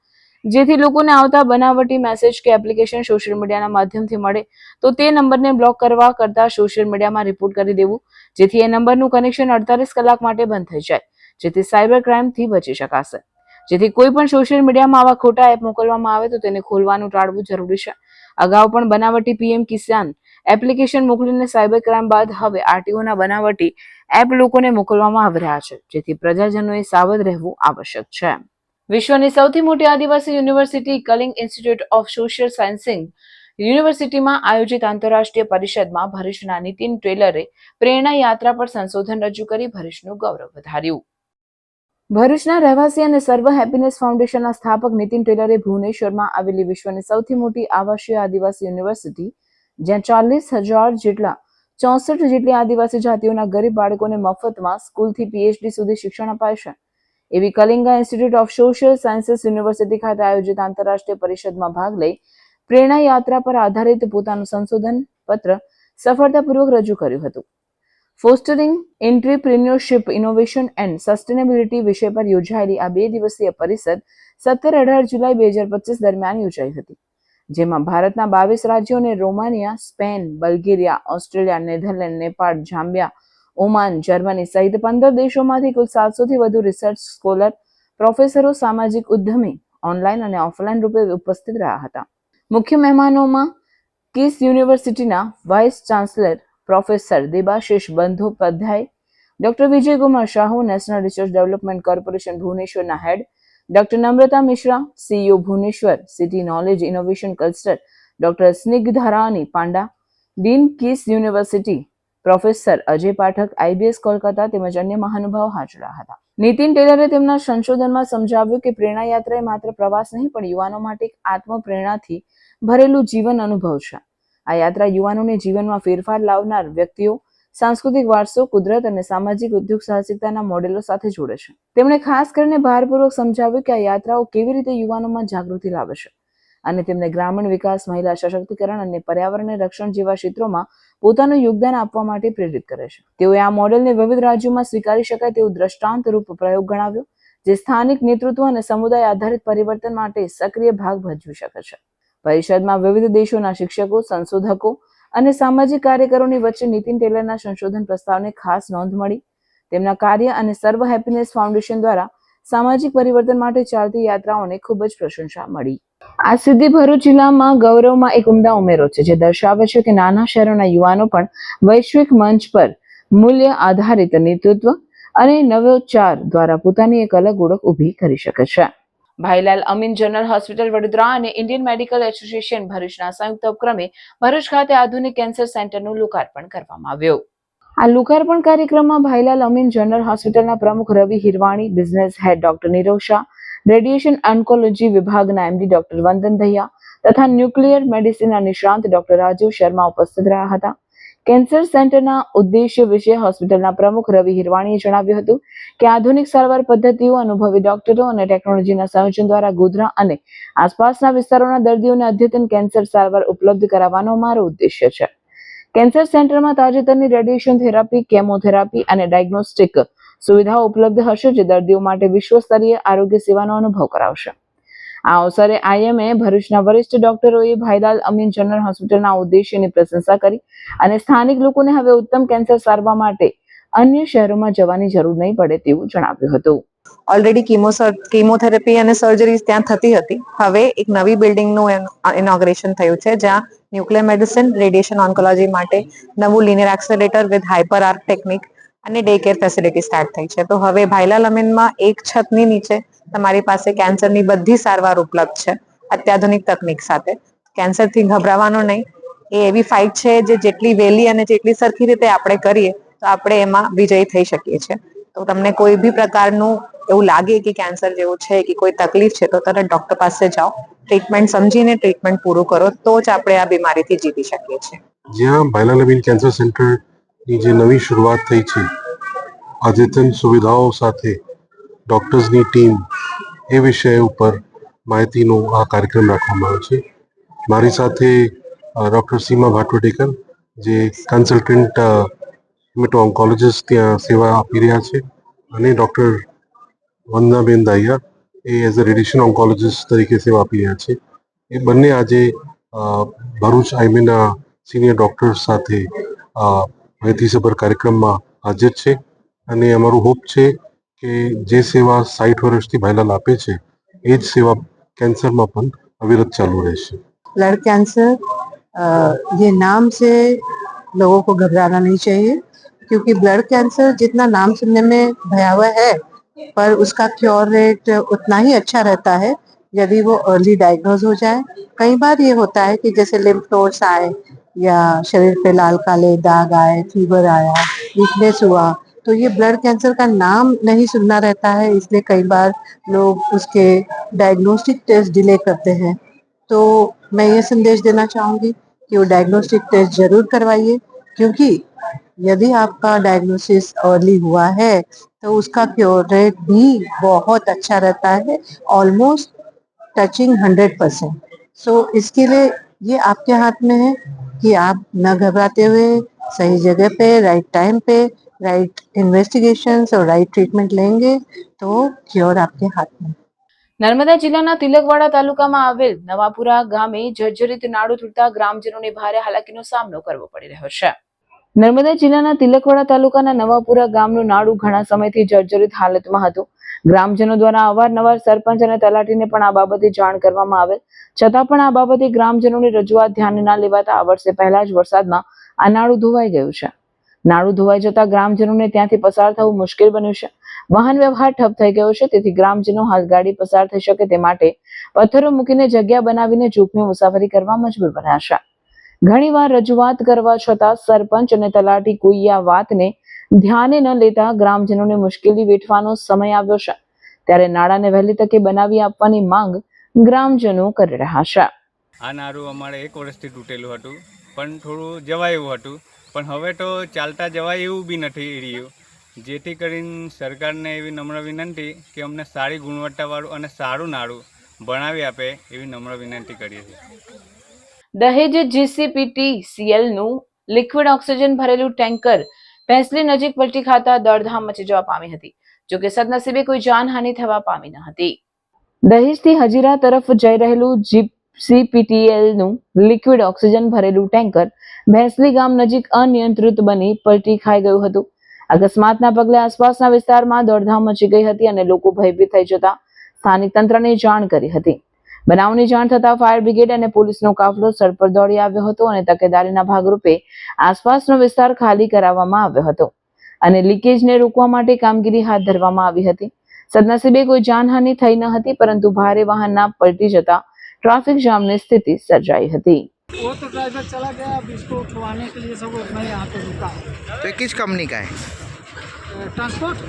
જેથી લોકોને આવતા બનાવટી મેસેજ કે એપ્લિકેશન સોશિયલ મીડિયાના માધ્યમથી મળે તો તે નંબરને બ્લોક કરવા કરતા સોશિયલ મીડિયામાં રિપોર્ટ કરી દેવું, જેથી એ નંબરનું કનેક્શન 48 કલાક માટે બંધ થઈ જાય, જેથી સાયબર ક્રાઇમથી બચી શકાશે। જેથી કોઈ પણ સોશિયલ મીડિયામાં આવા ખોટા એપ મોકલવામાં આવે તો તેને ખોલવાનું ટાળવું જરૂરી છે। અગાઉ પણ બનાવટી PM કિસાન એપ્લિકેશન મોકલીને સાયબર ક્રાઇમ બાદ હવે RTOના બનાવટી એપ લોકોને મોકલવામાં આવી રહ્યા છે, જેથી પ્રજાજનોએ સાવધ રહેવું આવશ્યક છે। વિશ્વની સૌથી મોટી આદિવાસી university Kalinga institute of social sciences યુનિવર્સિટીમાં આયોજિત આંતરરાષ્ટ્રીય પરિષદમાં ભરૂચના નીતિન ટેલરે પ્રેરણા યાત્રા પર સંશોધન રજૂ કરી ભરૂચનું ગૌરવ વધાર્યું. ભરૂચના રહેવાસી અને સર્વ હેપીનેસ ફાઉન્ડેશનના સ્થાપક નીતિન ટેલરે ભુવનેશ્વરમાં આવેલી વિશ્વની સૌથી મોટી આવાસીય આદિવાસી યુનિવર્સિટી, જ્યાં 40,000 જેટલા 64 જેટલી આદિવાસી જાતિઓના ગરીબ બાળકોને મફતમાં સ્કૂલથી PhD સુધી શિક્ષણ અપાય છે એવી Kalinga institute of social sciences university ખાતે આયોજિત આંતરરાષ્ટ્રીય પરિષદમાં ભાગ લઈ પ્રેરણા યાત્રા પર આધારિત પોતાનું સંશોધન પત્ર સફળતાપૂર્વક રજૂ કર્યું હતું. ફોસ્ટરિંગ એન્ટરપ્રિન્યોરશિપ, ઇનોવેશન એન્ડ સસ્ટેનેબિલિટી વિષય પર યોજાયેલી આ 2 દિવસીય પરિષદ 17-18 જુલાઈ 2025 દરમિયાન યોજાઈ હતી, જેમાં ભારતના 22 રાજ્યો અને Romania, Spain, Bulgaria, Australia, Netherland, Nepal, Zambia, Oman, Germany સહિત 15 દેશોમાંથી કુલ 700 થી વધુ રિસર્ચ સ્કોલર, પ્રોફેસરો, સામાજિક ઉદ્યમી ઓનલાઈન અને ઓફલાઈન રૂપે ઉપસ્થિત રહ્યા હતા. મુખ્ય મહેમાનોમાં કિસ યુનિવર્સિટીના vice chancellor professor Debashish Bandopadhyay, doctor Vijaykumar Sahu, national research development corporation ભુવનેશ્વરના head, doctor Namrata Mishra, CEO Bhubaneswar city knowledge innovation cluster, doctor Snigdharani Panda, dean KISS university professor Ajay Pathak, IBS Kolkata તેમજ અન્ય મહાનુભાવો હાજર હતા. નીતિન ટેલરે તેમના સંશોધનમાં સમજાવ્યું કે પ્રેરણા યાત્રા એ માત્ર પ્રવાસ નહીં પણ યુવાનો માટે એક આત્મપ્રેરણાથી ભરેલું જીવન અનુભવ છે. આ યાત્રા યુવાનોને જીવનમાં ફેરફાર લાવનાર વ્યક્તિઓ, સાંસ્કૃતિક વારસો, કુદરત અને સામાજિક ઉદ્યોગ સાહસિકતાના મોડેલો સાથે જોડે છે. તેમણે ખાસ કરીને ભારપૂર્વક સમજાવ્યું કે આ યાત્રાઓ કેવી રીતે યુવાનોમાં જાગૃતિ લાવે છે અને તેમને ગ્રામીણ વિકાસ, મહિલા સશક્તિકરણ અને પર્યાવરણ રક્ષણ જેવા ક્ષેત્રોમાં પોતાનું યોગદાન આપવા માટે પ્રેરિત કરે છે. તેઓએ આ મોડેલને વિવિધ રાજ્યોમાં સ્વીકારી શકાય તેવું દ્રષ્ટાંતરૂપ પ્રયોગ ગણાવ્યો, જે સ્થાનિક નેતૃત્વ અને સમુદાય આધારિત પરિવર્તન માટે સક્રિય ભાગ ભજવી શકે છે. પરિષદમાં વિવિધ દેશોના શિક્ષકો, સંશોધકો અને સામાજિક કાર્યકરોની વચ્ચે નીતિન ટેલરના સંશોધન પ્રસ્તાવને ખાસ નોંધ મળી. તેમના કાર્ય અને સર્વ હેપીનેસ ફાઉન્ડેશન દ્વારા સામાજિક પરિવર્તન માટે ચાલતી યાત્રાઓને ખૂબ જ પ્રશંસા મળી. આ સિદ્ધિ ભરૂચ જિલ્લામાં ગૌરવમાં એક ઉમદા ઉમેરો છે, જે દર્શાવે છે કે નાના શહેરોના યુવાનો પણ વૈશ્વિક મંચ પર મૂલ્ય આધારિત નેતૃત્વ અને નવોચાર દ્વારા પોતાની એક અલગ ઓળખ ઊભી કરી શકે છે. ભાઈલાલ અમીન જનરલ હોસ્પિટલ વડોદરા અને ઇન્ડિયન મેડિકલ એસોસિએશન ભરૂચના સંયુક્ત ઉપક્રમે ભરૂચ ખાતે આધુનિક કેન્સર સેન્ટરનું લોકાર્પણ કરવામાં આવ્યું. આ લોકાર્પણ કાર્યક્રમમાં ભાઈલાલ અમીન જનરલ હોસ્પિટલના પ્રમુખ Ravi Hirwani, business head doctor Nirav Shah, radiation oncology વિભાગના MD ડોક્ટર વંદન દહિયા તથા ન્યુક્લિયર મેડિસિનના નિષ્ણાંત ડોક્ટર રાજીવ શર્મા ઉપસ્થિત રહ્યા હતા. કેન્સર સેન્ટરના ઉદ્દેશ્ય વિશે હોસ્પિટલના પ્રમુખ રવિ હિરવાણીએ જણાવ્યું હતું કે આધુનિક સારવાર પદ્ધતિઓ, અનુભવી ડોક્ટરો અને ટેકનોલોજીના સંયોજન દ્વારા ગોધરા અને આસપાસના વિસ્તારોના દર્દીઓને અદ્યતન કેન્સર સારવાર ઉપલબ્ધ કરાવવાનો અમારો ઉદ્દેશ્ય છે. કેન્સર સેન્ટરમાં તાજેતરની રેડિયેશન થેરાપી, કેમોથેરાપી અને ડાયગ્નોસ્ટિક સુવિધાઓ ઉપલબ્ધ હશે, જે દર્દીઓ માટે વિશ્વ સ્તરીય આરોગ્ય સેવાનો અનુભવ કરાવશે. આ અવસરે IMA ભરૂચના વરિષ્ઠ ડોક્ટરોએ ભાઈલાલ અમીન જનરલ હોસ્પિટલના ઉદ્દેશ્યની પ્રશંસા કરી અને સ્થાનિક લોકોને હવે ઉત્તમ કેન્સર સારવાર માટે અન્ય શહેરોમાં જવાની જરૂર નહીં પડે તેવું જણાવ્યું હતું. ઓલરેડી કીમોથેરાપી અને સર્જરીઝ ત્યાં થતી હતી. હવે એક નવી બિલ્ડિંગનું ઇનોગ્રેશન થયું છે, જ્યાં ન્યુક્લિયર મેડિસિન, રેડિયેશન ઓન્કોલોજી માટે નવું linear accelerator with hyper arc technique અને ડે કેર ફેસિલિટી સ્ટાર્ટ થઈ છે. તો હવે ભાઈલાલ અમીનમાં એક છતની નીચે તમારી પાસે કેન્સરની બધી સારવાર ઉપલબ્ધ છે અત્યાધુનિક તકનીક સાથે. કેન્સરથી ગભરાવાનું નહીં. એ એવી ફાઇટ છે જે જેટલી વહેલી અને જેટલી સરખી રીતે આપણે કરીએ તો આપણે એમાં વિજયી થઈ શકીએ છીએ. તો તમને કોઈ બી પ્રકારનું એવું લાગે કે કેન્સર જેવું છે કે કોઈ તકલીફ છે તો તરત ડોક્ટર પાસે જાઓ, ટ્રીટમેન્ટ સમજીને ટ્રીટમેન્ટ પૂરું કરો તો જ આપણે આ બીમારીથી જીતી શકીએ છીએ. જ્યાં ભાઈલાલ અમીન કેન્સર સેન્ટરની જે નવી શરૂઆત થઈ છે, અદ્યતન સુવિધાઓ સાથે ડોક્ટર્સની ટીમ, એ વિષય ઉપર માહિતીનો આ કાર્યક્રમ રાખવામાં આવ્યો છે. મારી સાથે ડૉક્ટર સીમા ભાટવટેકર, જે કન્સલ્ટન્ટ હેમેટો ઓન્કોલોજીસ્ટ ત્યાં સેવા આપી રહ્યા છે, અને ડૉક્ટર વંદનાબેન દાહિયા, એ એઝ અ રેડિયેશન ઓન્કોલોજીસ્ટ તરીકે સેવા આપી રહ્યા છે. એ બંને આજે ભરૂચ IMAના સિનિયર ડૉક્ટર્સ સાથે માહિતીસભર કાર્યક્રમમાં હાજર છે, અને અમારું હોપ છે કે જે સેવા 60 વર્ષથી ભાઈલાલ આપે છે એ જ સેવા कैंसर में अविरत चालू रहेगी। ब्लड कैंसर ये नाम से लोगों को घबराना नहीं चाहिए, क्योंकि ब्लड कैंसर जितना नाम सुनने में भयावह है पर उसका क्योर रेट उतना ही अच्छा रहता है यदि वो अर्ली डायग्नोज हो जाए। कई बार ये होता है कि जैसे लिम्फ नोड्स आए या शरीर पे लाल काले दाग आए, फीवर आया, वीकनेस हुआ, तो ये ब्लड कैंसर का नाम नहीं सुनना रहता है, इसलिए कई बार लोग उसके डायग्नोस्टिक टेस्ट डिले करते हैं। तो मैं ये संदेश देना चाहूंगी कि वो डायग्नोस्टिक टेस्ट जरूर करवाइए, क्योंकि यदि आपका डायग्नोसिस अर्ली हुआ है तो उसका क्योर रेट भी बहुत अच्छा रहता है, ऑलमोस्ट टचिंग 100%। सो इसके लिए ये आपके हाथ में है कि आप न घबराते हुए सही जगह पे, राइट टाइम पे, राइट इन्वेस्टिगेशंस और राइट ट्रीटमेंट लेंगे तो क्योर आपके हाथ में। નર્મદા જિલ્લાના તિલકવાડા તાલુકામાં આવેલ નવાપુરા ગામે જર્જરિત નાળું તૂટતા ગ્રામજનોને ભારે હાલાકીનો સામનો કરવો પડી રહ્યો છે. નર્મદા જિલ્લાના તિલકવાડા તાલુકાના નવાપુરા ગામનું નાળું ઘણા સમયથી જર્જરિત હાલતમાં હતું. ગ્રામજનો દ્વારા અવારનવાર સરપંચ અને તલાટીને પણ આ બાબતે જાણ કરવામાં આવેલ છતાં પણ આ બાબતે ગ્રામજનોની રજૂઆત ધ્યાને ના લેવાતા આ વર્ષે પહેલા જ વરસાદમાં આ નાળું ધોવાઈ ગયું છે. નાળું ધોવાઈ જતા ગ્રામજનોને ત્યાંથી પસાર થવું મુશ્કેલ બન્યું છે. વાહન વ્યવહાર ઠપ થઈ ગયો છે, તેથી ગ્રામજનો હાલ ગાડી પસાર થઈ શકે તે માટે પથ્થરો મૂકીને જગ્યા બનાવીને જોખમી મુસાફરી કરવા મજબૂર બન્યા છે. ઘણીવાર રજૂઆત કરવા છતાં સરપંચ અને તલાટી કોઈ આ વાતને ધ્યાને ન લેતા ગ્રામજનોને મુશ્કેલી વેઠવાનો સમય આવ્યો છે. ત્યારે નાળાને વહેલી તકે બનાવી આપવાની માંગ ગ્રામજનો કરી રહ્યા છે. આ નારું અમારે 1 વર્ષથી તૂટેલું હતું, પણ થોડું જવાય એવું હતું, પણ હવે તો ચાલતા જવાય એવું બી નથી રહ્યું. જેથી કરીને સરકારને એવી નમ્ર વિનંતી કે અમને સારી ગુણવત્તાવાળું અને સારું નાળું બનાવી આપે એવી નમ્ર વિનંતી કરીએ છીએ. દહેજ GCPTCL નું લિક્વિડ ઓક્સિજન ભરેલું ટેન્કર ભેંસલી નજીક પલટી ખાતા દોડધામ મચી જવા પામી હતી. જોકે સદનસીબે કોઈ જાનહાનિ થવા પામી ન હતી. દહેજથી હજીરા તરફ જઈ રહેલું GCPTL નું લિક્વિડ ઓક્સિજન ભરેલું ટેન્કર ભેંસલી ગામ નજીક અનિયંત્રિત બની પલટી ખાઈ ગયું હતું. અકસ્માતના પગલે આસપાસના વિસ્તારમાં દોડધામ મચી ગઈ હતી અને લોકો ભયભીત થઈ જતા સ્થાનિક તંત્રને જાણ કરી હતી. બનાવની જાણ થતા ફાયર બ્રિગેડ અને પોલીસનો કાફલો સ્થળ પર દોડી આવ્યો હતો અને તકેદારીના ભાગરૂપે આસપાસનો વિસ્તાર ખાલી કરાવવામાં આવ્યો હતો અને લીકેજને રોકવા માટે કામગીરી હાથ ધરવામાં આવી હતી. સદનસીબે કોઈ જાનહાનિ થઈ ન હતી, પરંતુ ભારે વાહનના પલટી જતા ટ્રાફિક જામની સ્થિતિ સર્જાઈ હતી. वो तो ड्राइवर चला गया, अब इसको उठवाने के लिए सब मैं यहाँ पे रुका हूँ। तो ये किस कंपनी का है? ट्रांसपोर्ट,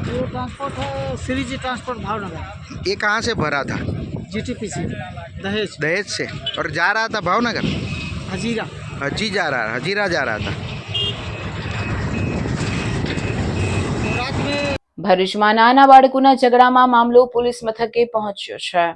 ये ट्रांसपोर्ट है श्रीजी ट्रांसपोर्ट भावनगर। ये कहाँ से भरा था? GTPC दहेज। दहेज से। और जा रहा था भावनगर? हजीरा। हजीरा जा रहा था। ભરૂચમાં નાના બાળકોના ઝઘડામાં મામલો પોલીસ મથકે પહોંચ્યો છે.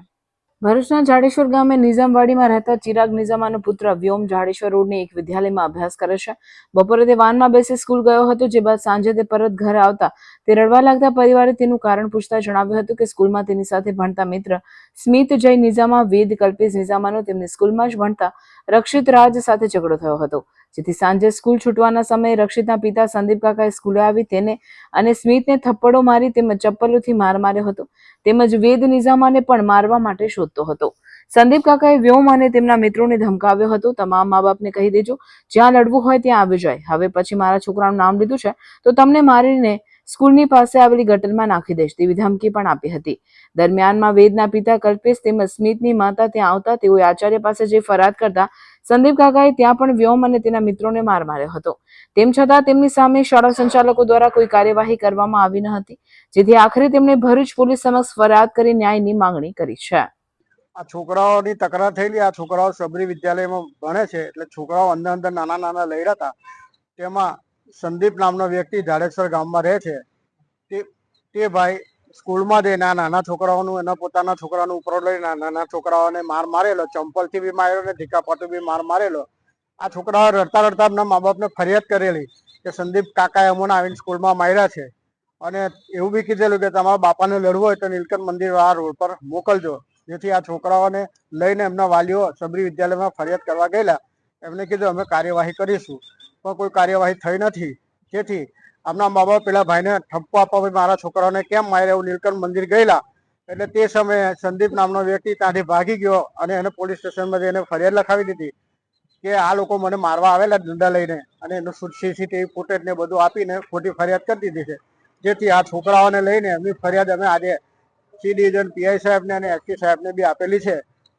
ભરૂચના જાડેશ્વર ગામે નિઝામવાડીમાં રહેતા ચિરાગ નિઝામાનો પુત્ર વ્યોમ જાડેશ્વર રોડની એક વિદ્યાલયમાં અભ્યાસ કરે છે. બપોરે તે વાનમાં બેસી સ્કૂલ ગયો હતો, જે બાદ સાંજે તે પરત ઘરે આવતા તે રડવા લાગતા પરિવારે તેનું કારણ પૂછતા જણાવ્યું હતું કે સ્કૂલમાં તેની સાથે ભણતા મિત્ર સ્મિત જય નિઝામા વેદ કલ્પેશ નિઝામાનો તેમની સ્કૂલમાં જ ભણતા રક્ષિત રાજ સાથે ઝઘડો થયો હતો, જેથી સાંજે સ્કૂલ છૂટવાના સમયે રક્ષિતના પિતા સંદીપ કાકાએ સ્કૂલે આવી તેને અને સ્મિતને થપ્પડો મારી તેમજ ચપ્પલોથી માર માર્યો હતો, તેમજ વેદ નિઝામાને પણ મારવા માટે શોધતો હતો. સંદીપ કાકાએ વ્યોમ અને તેમના મિત્રોને ધમકાવ્યો હતો, તમામ મા બાપને કહી દેજો, જ્યાં લડવું હોય ત્યાં આવી જાય, હવે પછી મારા છોકરાનું નામ લીધું છે તો તમને મારીને સ્કૂલની પાસે આવેલી ગટરમાં નાખી દઈશ તેવી ધમકી પણ આપી હતી. દરમિયાનમાં વેદના પિતા કલ્પેશ તેમજ સ્મિતની માતા ત્યાં આવતા તેઓએ આચાર્ય પાસે જઈ ફરિયાદ કરતા સંદીપ કાકાએ ત્યાં પણ વ્યોમ અને તેના મિત્રોને માર માર્યો હતો. તેમ છતાં તેમની સામે શાળા સંચાલકો દ્વારા કોઈ કાર્યવાહી કરવામાં આવી ન હતી, જેથી આખરે તેમણે ભરૂચ પોલીસ સમક્ષ ફરિયાદ કરી ન્યાયની માંગણી કરી છે. આ છોકરાઓની તકરાર થયેલી. આ છોકરાઓ સબરી વિદ્યાલયમાં ભણે છે, એટલે છોકરાઓ અંદર નાના લઈ રહ્યા હતા. તેમાં સંદીપ નામનો વ્યક્તિ જાડેશ્વર ગામમાં રહે છે. તે ભાઈ સ્કૂલમાં જઈને નાના છોકરાઓનું એના પોતાના છોકરાનું ઉપર લઈને નાના છોકરાઓને માર મારેલો, ચંપલથી બી મારેલો ને ધીકાપાથી બી માર મારેલો. આ છોકરાઓ રડતા એમના મા બાપને ફરિયાદ કરેલી કે સંદીપ કાકાએ અમને આવીને સ્કૂલમાં માર્યા છે, અને એવું બી કીધેલું કે તમારા બાપાને લડવું હોય તો નીલકંઠ મંદિર આ રોડ પર મોકલજો. જેથી આ છોકરાઓને લઈને એમના વાલીઓ સબરી વિદ્યાલયમાં ફરિયાદ કરવા ગયેલા. એમને કીધું અમે કાર્યવાહી કરીશું, પણ કોઈ કાર્યવાહી થઈ નથી. જેથી આમના મા બાપ પેલા ભાઈને ઠપકો આપવા મારા છોકરાઓને કેમ માર્યા એવું નીલકંઠ મંદિર ગયેલા. એટલે તે સમયે સંદીપ નામનો વ્યક્તિ ત્યાંથી ભાગી ગયો અને એને પોલીસ સ્ટેશનમાં જઈને ફરિયાદ લખાવી દીધી કે આ લોકો મને મારવા આવેલા દંડા લઈને, અને એનું CCTV ફૂટેજ ને બધું આપીને ખોટી ફરિયાદ કરી દીધી છે. જેથી આ છોકરાઓને લઈને એમની ફરિયાદ અમે આજે સી ડિવિઝન પીઆઈ સાહેબને અને એસપી સાહેબને બી આપેલી છે.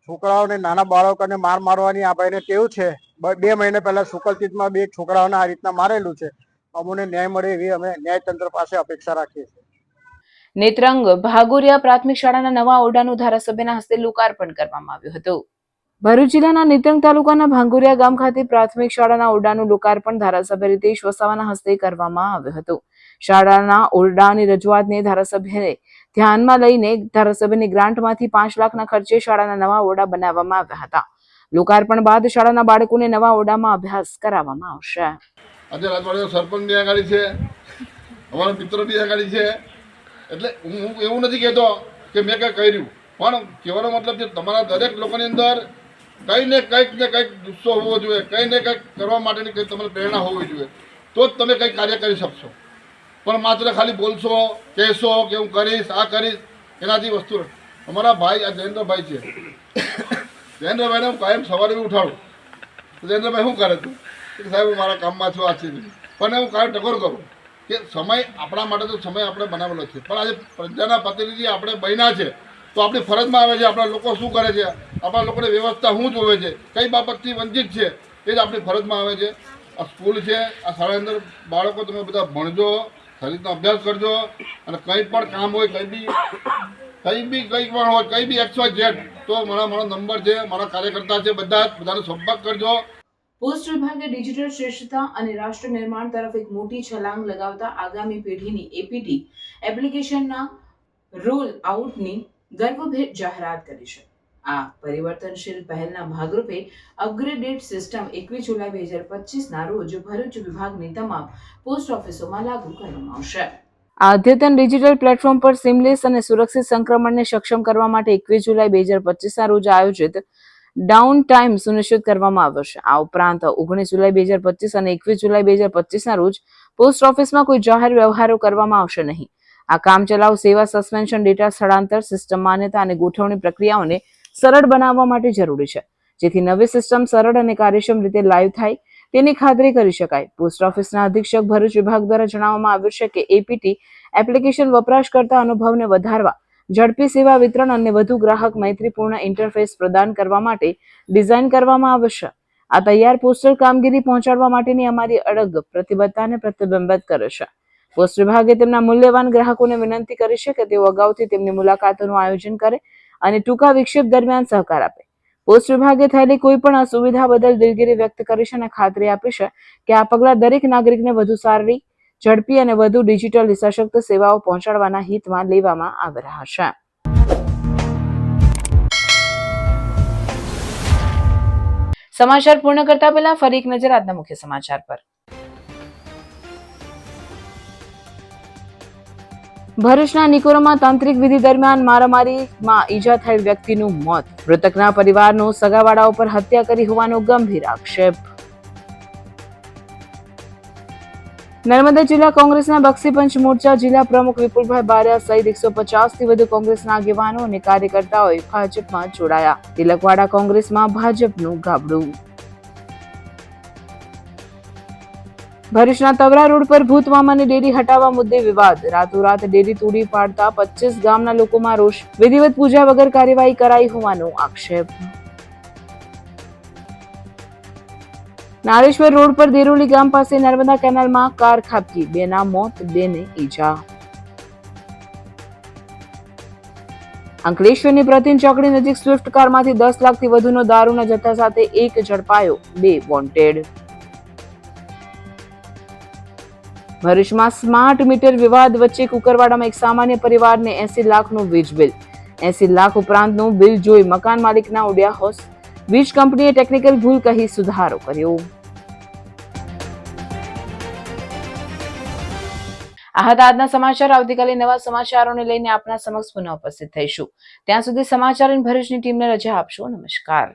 છોકરાઓને, નાના બાળકોને માર મારવાની આ ભાઈને ટેવ છે. 2 મહિને પહેલા સુકલતીતમાં બી એક છોકરાઓને આ રીતના મારેલું છે. અમને ન્યાય મળે એવી અમે ન્યાયતંત્ર પાસે અપેક્ષા રાખીએ છીએ. નેત્રંગ ભાગોરિયા પ્રાથમિક શાળાના નવા ઓરડાનું ધારાસભ્યના હસ્તે લોકાર્પણ કરવામાં આવ્યું હતું. ભરૂચ જિલ્લાના નેત્રંગ તાલુકાના ભાંગોરિયા ગામ ખાતે પ્રાથમિક શાળાના ઓરડાનું લોકાર્પણ ધારાસભ્ય રીતેશ વસાવાના હસ્તે કરવામાં આવ્યું હતું. શાળાના ઓરડાની રજૂઆતને ધારાસભ્યને ધ્યાનમાં લઈને ધારાસભ્યની ગ્રાન્ટમાંથી 5 લાખના ખર્ચે શાળાના નવા ઓરડા બનાવવામાં આવ્યા હતા. લોકાર્પણ બાદ શાળાના બાળકોને નવા ઓરડામાં અભ્યાસ કરાવવામાં આવશે. આજે રાજવાડીનો સરપંચ બી આગાડી છે, અમારા મિત્રો બી આગાડી છે. એટલે હું એવું નથી કહેતો કે મેં કંઈ કર્યું, પણ કહેવાનો મતલબ છે તમારા દરેક લોકોની અંદર કંઈ ને કંઈક ગુસ્સો હોવો જોઈએ, કંઈ ને કંઈક કરવા માટેની કંઈક તમારી પ્રેરણા હોવી જોઈએ, તો જ તમે કંઈક કાર્ય કરી શકશો. પણ માત્ર ખાલી બોલશો, કહેશો કે હું કરીશ, આ કરીશ, એનાથી વસ્તુ અમારા ભાઈ આ જયેન્દ્રભાઈ છે. જયેન્દ્રભાઈને હું કાયમ સવારે બી ઉઠાડું તો જયેન્દ્રભાઈ શું કરે તું કે સાહેબ હું મારા કામમાં છું, આ છે. પણ હું કાંઈ ટકોર કરું કે સમય આપણા માટે તો સમય આપણે બનાવેલો છે, પણ આજે પ્રજાના પ્રતિનિધિ આપણે બન્યા છે તો આપણી ફરજમાં આવે છે આપણા લોકો શું કરે છે, આપણા લોકોની વ્યવસ્થા શું જોવે છે, કઈ બાબતથી વંચિત છે, એ જ આપણી ફરજમાં આવે છે. આ સ્કૂલ છે, આ શાળાની અંદર બાળકો તમે બધા ભણજો, સારી રીતના અભ્યાસ કરજો, અને કંઈ પણ કામ હોય, કંઈ પણ હોય, કંઈ બી XYZ, તો મારો નંબર છે, મારા કાર્યકર્તા છે, બધાને સંપર્ક કરજો. પોસ્ટ વિભાગે ડિજિટલ શ્રેષ્ઠતા અને રાષ્ટ્ર નિર્માણ તરફ એક મોટી છલાંગ લગાવતા આગામી પેઢીની એપીટી એપ્લિકેશનના રોલ આઉટની ગર્વભેર જાહેરાત કરી છે. આ પરિવર્તનશીલ પહેલના ભાગરૂપે અપગ્રેડેડ સિસ્ટમ 21 જુલાઈ 2025ના રોજ ભરૂચ વિભાગની તમામ પોસ્ટ ઓફિસોમાં લાગુ કરવામાં આવશે. આ અદ્યતન ડિજિટલ પ્લેટફોર્મ પર સિમલેસ અને સુરક્ષિત સંક્રમણને સક્ષમ કરવા માટે 21 જુલાઈ 2025ના રોજ આયોજિત ડાઉન ટાઈમ સુનિશ્ચિત કરવામાં આવ્યો છે. આ ઉપરાંત 19 જુલાઈ 2025 અને 21 જુલાઈ 2025ના રોજ પોસ્ટ ઓફિસમાં કોઈ જાહેર વ્યવહારો કરવામાં આવશે નહીં. આ કામચલાઉ સેવા સસ્પેન્શન, ડેટા સ્થળાંતર, સિસ્ટમ માન્યતા અને ગોઠવણી પ્રક્રિયાઓને સરળ બનાવવા માટે જરૂરી છે, જેથી નવી સિસ્ટમ સરળ અને કાર્યક્ષમ રીતે લાઈવ થાય તેની ખાતરી કરી શકાય. પોસ્ટ ઓફિસના અધિક્ષક ભરૂચ વિભાગ દ્વારા જણાવવામાં આવ્યું છે કે એપીટી એપ્લિકેશન વપરાશકર્તા અનુભવને વધારવા, ઝડપી સેવા વિતરણ અને વધુ ગ્રાહક મૈત્રીપૂર્ણ ઇન્ટરફેસ પ્રદાન કરવા માટે ડિઝાઇન કરવામાં આવશે. આ તૈયાર પોસ્ટલ કામગીરી પહોંચાડવા માટેની અમારી અડગ પ્રતિબદ્ધતાને પ્રતિબિંબિત કરે છે. પોસ્ટ વિભાગે તેમના મૂલ્યવાન ગ્રાહકોને વિનંતી કરી છે કે તેઓ અગાઉથી તેમની મુલાકાતોનું આયોજન કરે અને ટૂંકા વિક્ષેપ દરમિયાન સહકાર આપે. પોસ્ટ વિભાગે થયેલી કોઈ પણ અસુવિધા બદલ દિલગીરી વ્યક્ત કરી છે અને ખાતરી આપી છે કે આ પગલાં દરેક નાગરિકને વધુ સારી, ઝડપી અને વધુ ડિજિટલ સશક્ત સેવાઓ પહોંચાડવાના હિતમાં લેવામાં આવી રહ્યા છે. સમાચાર પૂર્ણ કરતા પહેલા ફરી એક નજર આજના મુખ્ય સમાચાર પર. ભરૂચના નિકોરમાં તાંત્રિક વિધિ દરમિયાન મારામારીમાં ઈજા થયેલ વ્યક્તિનું મોત. મૃતકના પરિવારનો સગાવાળાઓ પર હત્યા કરી હોવાનો ગંભીર આક્ષેપ. નર્મદા જિલ્લા કોંગ્રેસના બક્ષી પંચ મોરચા જિલ્લા પ્રમુખ વિપુલભાઈ બારિયા સહિત 150થી વધુ કોંગ્રેસના આગેવાનો અને કાર્યકર્તાઓએ ભાજપમાં જોડાયા. તિલકવાડા કોંગ્રેસમાં ભાજપનું ગાબડું. ભરૂચના તવરા રોડ પર ભૂત મામાની ડેરી હટાવવા મુદ્દે વિવાદ. રાતોરાત ડેરી તોડી પાડતા 25 ગામના લોકોમાં રોષ. વિધિવત પૂજા વગર કાર્યવાહી કરાઈ હોવાનો આક્ષેપ. નારેશ્વર રોડ પર દેરોલી ગામ પાસે નર્મદા કેનાલમાં કાર ખાબકી. 2ના મોત, 2ને ઈજા. અંકલેશ્વરની પ્રતિન ચોકડી નજીક સ્વિફ્ટ કારમાંથી 10 લાખથી વધુનો દારૂના જથ્થા સાથે 1 ઝડપાયો, 2 વોન્ટેડ. ભરૂચમાં સ્માર્ટ મીટર વિવાદ વચ્ચે કુકરવાડામાં એક સામાન્ય પરિવારને 80 લાખનું વીજ બિલ. 80 લાખ ઉપરાંતનું બિલ જોઈ મકાન માલિકના ઉડ્યા હોશ. વીજ કંપનીએ ટેકનિકલ ભૂલ કહી સુધારો કર્યો. આ હતા આજના સમાચાર. આવતીકાલે નવા સમાચારોને લઈને આપના સમક્ષ પુનઃ ઉપસ્થિત થઈશું. ત્યાં સુધી સમાચાર ઇન ભરૂચની ટીમને રજા આપશો. નમસ્કાર.